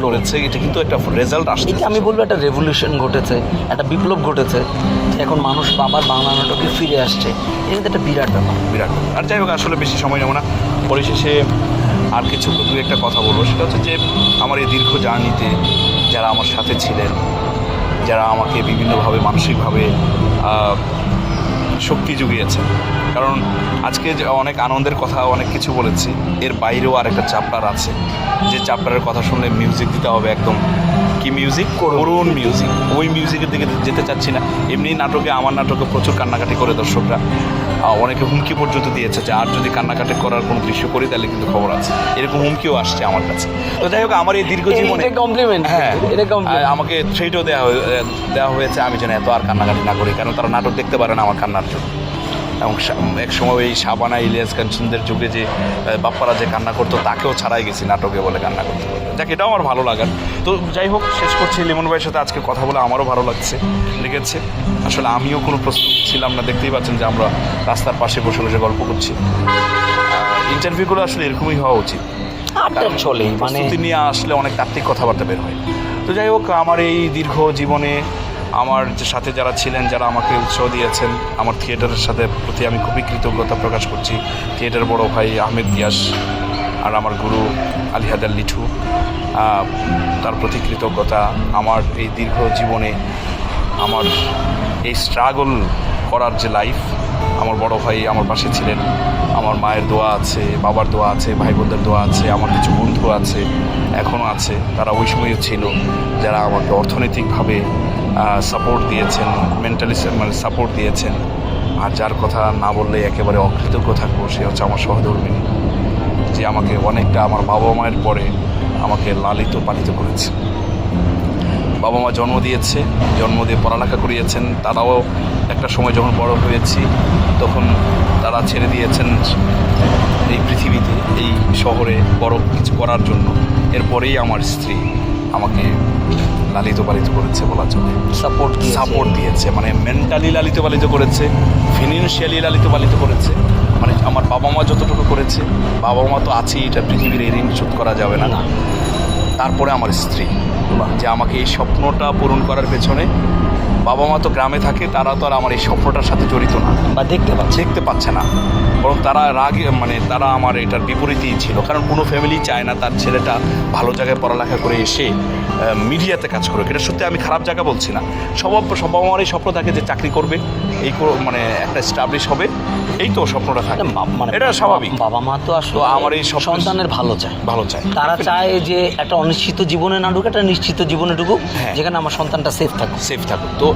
করেছে, এটা কিন্তু একটা রেজাল্ট আসছে। এটা আমি বলবো একটা রেভলিউশন ঘটেছে, একটা বিপ্লব ঘটেছে, এখন মানুষ আবার বাংলা নাটকে ফিরে আসছে। এটা একটা বিরাট ব্যাপার। আর যাই হোক, আসলে বেশি সময় নেব না, পরিশেষে আর কিছু একটা কথা বলবো, সেটা হচ্ছে যে আমার এই দীর্ঘ জার্নিতে যারা আমার সাথে ছিলেন, যারা আমাকে বিভিন্নভাবে মানসিকভাবে শক্তি জুগিয়েছেন, কারণ আজকে অনেক আনন্দের কথা, অনেক কিছু বলেছি, এর বাইরেও আরেকটা চ্যাপ্টার আছে, যে চ্যাপ্টারের কথা শুনলে মিউজিক দিতে হবে একদম। কি মিউজিক? করুণ মিউজিক। ওই মিউজিকের দিকে যেতে চাচ্ছি না। এমনি আমার নাটকে প্রচুর কান্নাকাটি করে দর্শকরা, অনেকে হুমকি পর্যন্ত দিয়েছে যে আর যদি কান্নাকাটি করার কোনো দৃশ্য করি তাহলে কিন্তু খবর আছে, এরকম হুমকিও আসছে আমার কাছে। তো যাই হোক, আমার এই দীর্ঘ জীবনে আমাকে থ্রেটও দেওয়া হয়েছে আমি যেন এত আর কান্নাকাটি না করি, কারণ তারা নাটক দেখতে পারে না আমার কান্নার জন্য। এবং এক সময় এই শাবানা, ইলিয়াস কাঞ্চনদের যুগে যে বাপ্পারা যে কান্না করতো, তাকেও ছাড়াই গেছি নাটকে বলে কান্না করতে বলে। যাক, এটাও আমার ভালো লাগার। তো যাই হোক, শেষ করছি। লিমন ভাইয়ের সাথে আজকে কথা বলে আমারও ভালো লেগেছে। আসলে আমিও কোনো প্রস্তুত ছিলাম না, দেখতেই পাচ্ছেন যে আমরা রাস্তার পাশে বসে বসে গল্প করছি। ইন্টারভিউগুলো আসলে এরকমই হওয়া উচিত, চলে প্রস্তুতি নিয়ে আসলে অনেক তাত্ত্বিক কথাবার্তা বের হয়। তো যাই হোক, আমার এই দীর্ঘ জীবনে আমার সাথে যারা ছিলেন, যারা আমাকে উৎসাহ দিয়েছেন, আমার থিয়েটারের সাথে প্রতি আমি খুবই কৃতজ্ঞতা প্রকাশ করছি। থিয়েটার বড় ভাই আহমেদ গিয়াস আর আমার গুরু আলী হায়দার লিঠু, তার প্রতি কৃতজ্ঞতা। আমার এই দীর্ঘ জীবনে আমার এই স্ট্রাগল করার যে লাইফ, আমার বড় ভাই আমার পাশে ছিলেন, আমার মায়ের দোয়া আছে, বাবার দোয়া আছে, ভাই বোনদের দোয়া আছে, আমার কিছু বন্ধু আছে, এখনও আছে, তারা ওই সময়ও ছিল, যারা আমাকে অর্থনৈতিকভাবে সাপোর্ট দিয়েছেন, মেন্টালি সাপোর্ট দিয়েছেন। আর যার কথা না বললে একেবারে অকৃতজ্ঞ থাকবো, সে হচ্ছে আমার সহধর্মিণী, যে আমাকে অনেকটা আমার বাবা মায়ের পরে আমাকে লালিত পালিত করেছে। বাবা মা জন্ম দিয়ে পড়ালেখা করিয়েছেন, তারাও একটা সময় যখন বড় হয়েছি তখন তারা ছেড়ে দিয়েছেন এই পৃথিবীতে, এই শহরে বড় কিছু করার জন্য। এরপরেই আমার স্ত্রী আমাকে লালিত পালিত করেছে বলা চলে, সাপোর্ট দিয়েছে, মানে মেন্টালি লালিত পালিত করেছে, ফিনান্সিয়ালি লালিত পালিত করেছে। মানে আমার বাবা মা যতটুকু করেছে, বাবা মা তো আছেই, এটা পৃথিবীর ঋণ শোধ করা যাবে না। তারপরে আমার স্ত্রী, যে আমাকে এই স্বপ্নটা পূরণ করার পেছনে, বাবা মা তো গ্রামে থাকে, তারা তো আর আমার এই স্বপ্নটার সাথে জড়িত না বা দেখতে পাচ্ছে না। বরং তারা রাগে মানে তারা আমার এটার বিপরীতেই ছিল, কারণ কোনো ফ্যামিলি চায় না তার ছেলেটা ভালো জায়গায় পড়ালেখা করে এসে মিডিয়াতে কাজ করবে। এটা সত্যি আমি খারাপ জায়গা বলছি না, সব আমারই স্বপ্ন থাকে যে চাকরি করবে, এই মানে একটা এস্টাবলিশ হবে, এই তো স্বপ্নটা থাকে, মানে এটা স্বাভাবিক। বাবা মা তো আসলে আমার এই সন্তানের ভালো চায়, তারা Definitely. চায় যে একটা অনিশ্চিত জীবনে না ঢুকে একটা নিশ্চিত জীবনে ঢুকুক, হ্যাঁ। যেখানে আমার সন্তানটা সেফ থাকুক। তো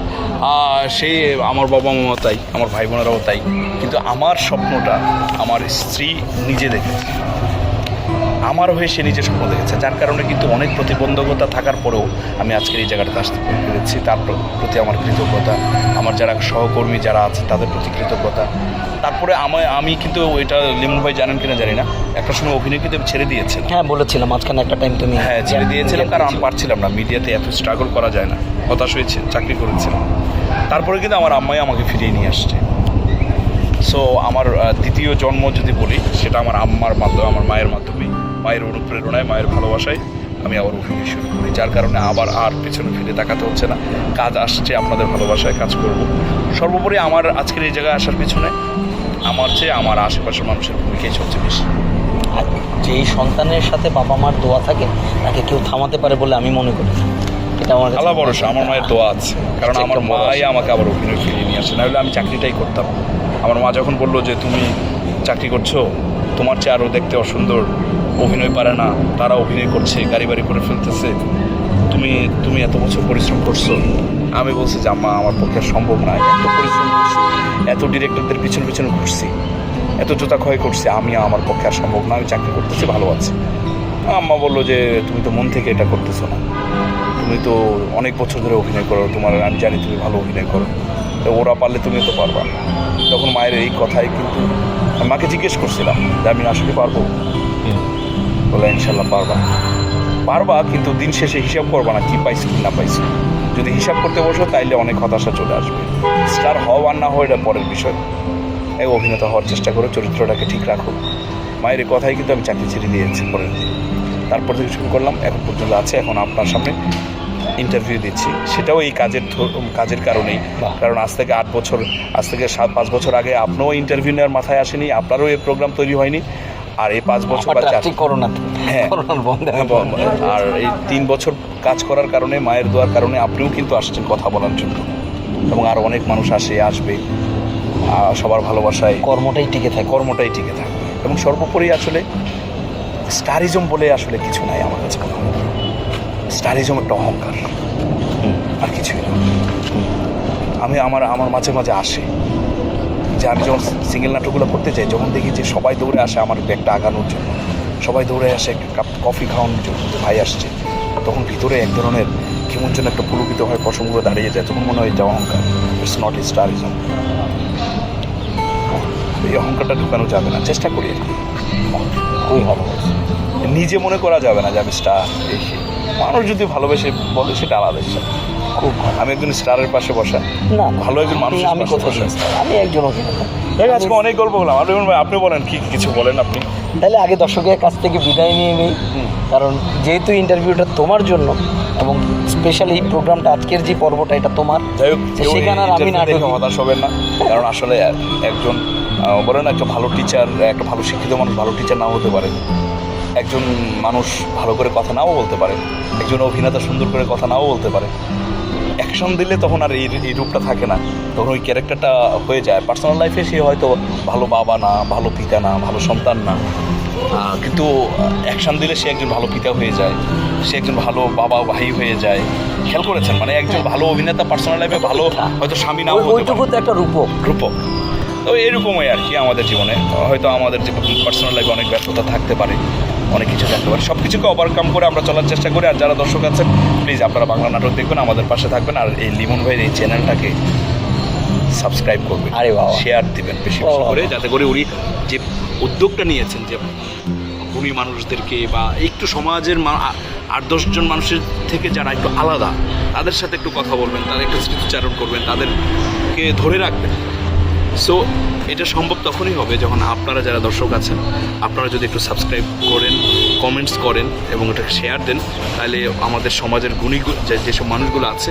সেই আমার বাবা মা তাই, আমার ভাই বোনেরাও তাই, কিন্তু আমার স্বপ্নটা আমার স্ত্রী নিজে দেখেছে, আমার হয়ে সে নিজের স্বপ্ন দেখেছে, যার কারণে কিন্তু অনেক প্রতিবন্ধকতা থাকার পরেও আমি আজকের এই জায়গাটাতে আসতে পেরেছি। তার প্রতি আমার কৃতজ্ঞতা, আমার যারা সহকর্মী যারা আছে তাদের প্রতি কৃতজ্ঞতা। তারপরে আমি কিন্তু ওইটা লিমন ভাই জানেন কিনা জানি না, একটা সময় অভিনয় কিন্তু আমি ছেড়ে দিয়েছি। হ্যাঁ বলেছিলাম, মাঝখানে একটা টাইম তুমি ছেড়ে দিয়েছিলাম, কারণ আমি পারছিলাম না, মিডিয়াতে এত স্ট্রাগল করা যায় না, হতাশ হয়েছে, চাকরি করেছিলাম। তারপরে কিন্তু আমার আম্মাই আমাকে ফিরিয়ে নিয়ে আসছে। সো আমার দ্বিতীয় জন্ম যদি বলি, সেটা আমার আম্মার মাধ্যমে, আমার মায়ের মাধ্যমে, মায়ের অনুপ্রেরণায়, মায়ের ভালোবাসায় আমি আবার অভিনয় শুরু করি, যার কারণে আবার আর পেছনে ফিরে তাকাতে হচ্ছে না, কাজ আসছে, আপনাদের ভালোবাসায় কাজ করব। সর্বোপরি আমার আজকের এই জায়গায় আসার পিছনে আমার চেয়ে আমার আশেপাশের মানুষের ভূমিকাই সবচেয়ে বেশি। আর যেই সন্তানের সাথে বাবা মার দোয়া থাকে তাকে কেউ থামাতে পারে বলে আমি মনে করি। এটা আমার কাছে আল্লাহ ভরসা, আমার মায়ের দোয়া আছে, কারণ আমার মাই আমাকে আবার অভিনয় ফিরিয়ে নিয়ে আসে, নাহলে আমি চাকরিটাই করতাম। আমার মা যখন বললো যে তুমি চাকরি করছো, তোমার চেয়ে আরও দেখতে অসুন্দর অভিনয় পারে না, তারা অভিনয় করছে, গাড়ি বাড়ি করে ফেলতেছে, তুমি এত বছর পরিশ্রম করছো। আমি বলছি যে আম্মা আমার পক্ষে সম্ভব নয়, এত পরিশ্রম করছি, এত ডিরেক্টরদের পিছনে পিছনে ঘুরছি, এত জোতা ক্ষয় করছি, আমার পক্ষে আর সম্ভব না, আমি চাকরি করতেছি, ভালো আছি। আম্মা বললো যে তুমি তো মন থেকে এটা করতেছো না, তুমি তো অনেক বছর ধরে অভিনয় করো, আমি জানি তুমি ভালো অভিনয় করো, তো ওরা পারলে তুমি তো পারবা। তখন মায়ের এই কথাই কিন্তু আমি মাকে জিজ্ঞেস করছিলাম যে আমি আসলে পারবো, বলে ইনশাল্লাহ পারবা, কিন্তু দিন শেষে হিসাব করবা না কি পাইছি কি না পাইছি। যদি হিসাব করতে বসো তাইলে অনেক হতাশা চলে আসবে। স্টার হও আর না হও এটা পরের বিষয়, এই অভিনেতা হওয়ার চেষ্টা করো, চরিত্রটাকে ঠিক রাখো। মায়ের এই কথাই কিন্তু আমি চাকরি ছেড়ে দিয়েছি পরের দিন। তারপর থেকে শুরু করলাম, এখন পর্যন্ত আছে, এখন আপনার সামনে ইন্টারভিউ দিচ্ছি, সেটাও এই কাজের কারণেই। কারণ আজ থেকে 5 বছর আগে আপনিও ইন্টারভিউ নেওয়ার মাথায় আসেনি, আপনারও এই প্রোগ্রাম তৈরি হয়নি, আর এই 5 বছর হ্যাঁ, আর এই 3 বছর কাজ করার কারণে, মায়ের দোয়ার কারণে আপনিও কিন্তু আসছেন কথা বলার জন্য, এবং আরও অনেক মানুষ আসবে, সবার ভালোবাসায় কর্মটাই টিকে থাকে। এবং সর্বোপরি আসলে স্টারিজম বলে আসলে কিছু নাই আমার কাছে মনে হয়। স্টারিজম একটা অহংকার, আর কিছুই না। আমার মাঝে মাঝে আসে যে আমি যখন সিঙ্গেল নাটকগুলো করতে যাই, যখন দেখি যে সবাই দৌড়ে আসে আমার ব্যাগটা আগানোর জন্য, সবাই দৌড়ে আসে একটা কাপ কফি খাওয়ানোর জন্য, ভাই আসছে, তখন ভিতরে এক ধরনের কেমন যেন একটা পুলকিত হয়ে পশম করে দাঁড়িয়ে যায়, তখন মনে হয় এটা অহংকার। It's not starism. এই অহংকারটা ঢুকানো যাবে না, চেষ্টা করি আর কি, খুবই ভালো। নিজে মনে করা যাবে না যে আমি স্টার, মানুষ যদি ভালোবেসে বলে সেটা আলাদা বিষয়। খুব আমি একজন স্টারের পাশে বসা না, ভালো একজন মানুষ, আমি একজন অভিনেতা। আজকে অনেক গল্প বললাম, আপনি বলেন কিছু বলেন আপনি। তাহলে আগে দর্শকের কাছ থেকে বিদায় নিয়ে নেই, কারণ যেহেতু ইন্টারভিউটা তোমার জন্য এবং স্পেশালি এই প্রোগ্রামটা আজকের যে পর্বটা এটা তোমার, যাই হোক, সেখানে আর আমি নাটক হতাশ হবেন না, কারণ আসলে একজন বলেন একটা ভালো টিচার, একটা ভালো শিক্ষিত মানুষ ভালো টিচার নাও হতে পারে, একজন মানুষ ভালো করে কথা নাও বলতে পারে, একজন অভিনেতা সুন্দর করে কথা নাও বলতে পারে। অ্যাকশন দিলে তখন আর এই রূপটা থাকে না, তখন ওই ক্যারেক্টারটা হয়ে যায়। পার্সোনাল লাইফে সে হয়তো ভালো বাবা না, ভালো পিতা না, ভালো সন্তান না, কিন্তু অ্যাকশন দিলে সে একজন ভালো পিতা হয়ে যায়, সে একজন ভালো বাবা ভাই হয়ে যায়। খেয়াল করেছেন, মানে একজন ভালো অভিনেতা পার্সোনাল লাইফে ভালো হয়তো স্বামী নাও হতে পারে, একটা রূপক। তো এরকমই আর কি আমাদের জীবনে, হয়তো আমাদের যে পার্সোনাল লাইফে অনেক ব্যর্থতা থাকতে পারে, অনেক কিছু থাকতে পারে, সব কিছুকে ওভারকাম করে আমরা চলার চেষ্টা করি। আর যারা দর্শক আছেন, প্লিজ আপনারা বাংলা নাটক দেখবেন, আমাদের পাশে থাকবেন, আর এই লিমন ভাইয়ের এই চ্যানেলটাকে সাবস্ক্রাইব করবেন, শেয়ার দিবেন বেশি বেশি করে, যাতে করে উনি যে উদ্যোগটা নিয়েছেন যে ভূমি মানুষদেরকে বা একটু সমাজের 8-10 জন মানুষের থেকে যারা একটু আলাদা, তাদের সাথে একটু কথা বলবেন, তাদের একটু স্মৃতিচারণ করবেন, তাদেরকে ধরে রাখবেন, সো এটা সম্ভব তখনই হবে যখন আপনারা যারা দর্শক আছেন আপনারা যদি একটু সাবস্ক্রাইব করেন, কমেন্টস করেন এবং এটাকে শেয়ার দেন, তাহলে আমাদের সমাজের গুণী যেসব মানুষগুলো আছে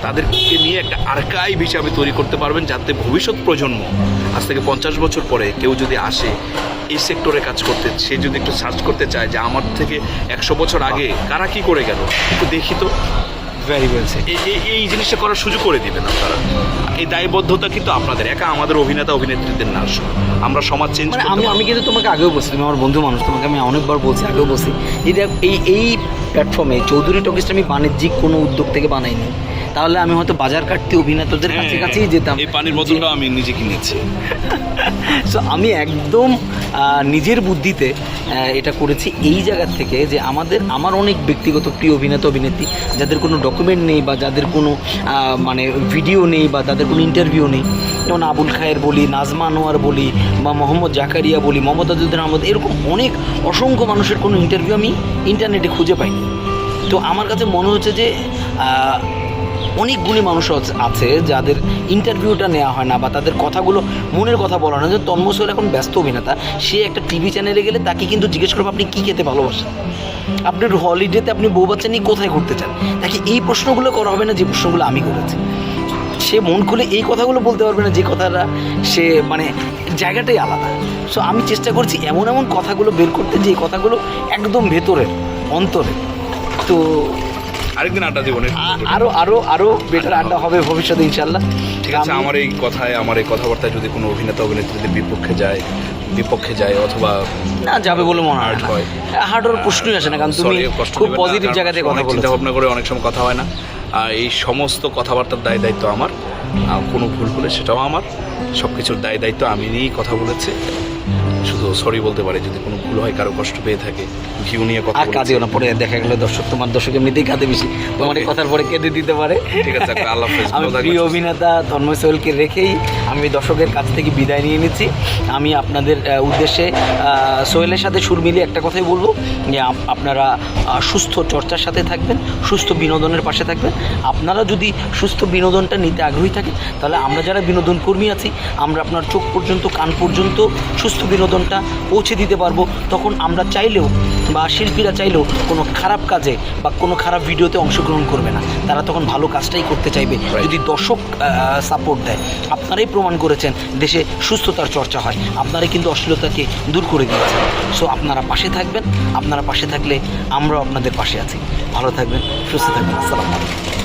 তাদেরকে নিয়ে একটা আর্কাইভ হিসাবে তৈরি করতে পারবেন, যাতে ভবিষ্যৎ প্রজন্ম আজ থেকে 50 বছর পরে কেউ যদি আসে এই সেক্টরে কাজ করতে, সে যদি একটু সার্চ করতে চায় যে আমার থেকে 100 বছর আগে কারা কী করে গেল, একটু দেখি তো, ভেরি ওয়েল সে। এই জিনিসটা করার সুযোগ করে দিবেন আপনারা। এই দায়বদ্ধতা কিন্তু আপনাদের, একা আমাদের অভিনেতা অভিনেত্রীদের না। আমরা সমাজ চেঞ্জ মানে আমি কিন্তু তোমাকে আগেও বলছি, তুমি আমার বন্ধু মানুষ, তোমাকে আমি অনেকবার বলছি, আগেও বলছি, এই প্ল্যাটফর্মে চৌধুরী টকিজটা আমি বাণিজ্যিক কোনো উদ্যোগ থেকে বানাইনি, তাহলে আমি হয়তো বাজার কাটতে অভিনেতাদের কাছেই যেতাম। এই পানির বোতলটাও আমি নিজে কিনেছি। সো আমি একদম নিজের বুদ্ধিতে এটা করেছি এই জায়গার থেকে যে আমার অনেক ব্যক্তিগত প্রিয় অভিনেতা অভিনেত্রী যাদের কোনো ডকুমেন্ট নেই বা যাদের কোনো মানে ভিডিও নেই বা তাদের কোনো ইন্টারভিউ নেই, যেমন আবুল খায়ের বলি, নাজমা আনোয়ার বলি, বা মোহাম্মদ জাকারিয়া বলি, মোহাম্মদ আজুদ্দিন আহমদ, এরকম অসংখ্য মানুষের কোনো ইন্টারভিউ আমি ইন্টারনেটে খুঁজে পাইনি। তো আমার কাছে মনে হচ্ছে যে অনেকগুলি মানুষ আছে যাদের ইন্টারভিউটা নেওয়া হয় না বা তাদের কথাগুলো মনের কথা বলা না। যে তন্ময় সোহেল এখন ব্যস্ত অভিনেতা, সে একটা টিভি চ্যানেলে গেলে তাকে কিন্তু জিজ্ঞেস করবো আপনি কী খেতে ভালোবাসেন, আপনার হলিডেতে আপনি বউ বাচ্চা নিয়ে কোথায় ঘুরতে চান, তাকে এই প্রশ্নগুলো করা হবে না যে প্রশ্নগুলো আমি করেছি। সে মন খুলে এই কথাগুলো বলতে পারবে না যে কথাটা সে মানে জায়গাটাই আলাদা। সো আমি চেষ্টা করছি এমন এমন কথাগুলো বের করতে যে কথাগুলো একদম ভেতরের, অন্তরের। তো আরেকদিন আড্ডা দিব, আরো বেটার আড্ডা হবে ভবিষ্যতে ইনশাল্লাহ। ঠিক আছে। আমার এই কথাবার্তায় যদি কোনো অভিনেতা অভিনেত্রীদের বিপক্ষে যায় অথবা না যাবে বলে মনে হয় না, হার্ড ওর প্রশ্নই আসে না, কারণ তুমি খুব পজিটিভ জায়গা থেকে কথা বলো, চিন্তা ভাবনা করে অনেক সময় কথা হয় না। আর এই সমস্ত কথাবার্তার দায়িত্ব আমার, কোনো ভুল হলে সেটাও আমার, সব কিছুর দায়িত্ব আমি নিয়েই কথা বলেছি। শুধু সরি বলতে পারি যদি কোনো ভুল হয়, কারো কষ্ট পেয়ে থাকে, ভিউ নিয়ে কথা আর কাঁদিও না, পরে দেখা গেলো তোমার দর্শক এমনিতেই কাঁদে বেশি, তোমার এই কথার পরে কেঁদে দিতে পারে। ঠিক আছে, আল্লাহ হাফেজ। আমি প্রিয় অভিনেতা তন্ময় সোহেলকে রেখেই আমি দর্শকের কাছ থেকে বিদায় নিয়ে নিচ্ছি। আমি আপনাদের উদ্দেশ্যে সোহেলের সাথে সুর মিলিয়ে একটা কথাই বলবো যে আপনারা সুস্থ চর্চার সাথে থাকবেন, সুস্থ বিনোদনের পাশে থাকবেন। আপনারা যদি সুস্থ বিনোদনটা নিতে আগ্রহী থাকেন তাহলে আমরা যারা বিনোদন কর্মী আছি আমরা আপনার চোখ পর্যন্ত কান পর্যন্ত সুস্থ বিনোদনটা পৌঁছে দিতে পারবো। তখন আমরা চাইলেও বা শিল্পীরা চাইলেও কোনো খারাপ কাজে বা কোনো খারাপ ভিডিওতে অংশগ্রহণ করবে না, তারা তখন ভালো কাজটাই করতে চাইবে যদি দর্শক সাপোর্ট দেয়। আপনারাই প্রমাণ করেছেন দেশে সুস্থতার চর্চা হয়, আপনারাই কিন্তু অশ্লীলতাকে দূর করে দিয়েছেন। সো আপনারা পাশে থাকবেন, আপনারা পাশে থাকলে আমরাও আপনাদের পাশে আছি। ভালো থাকবেন, সুস্থ থাকবেন। আসসালামু আলাইকুম।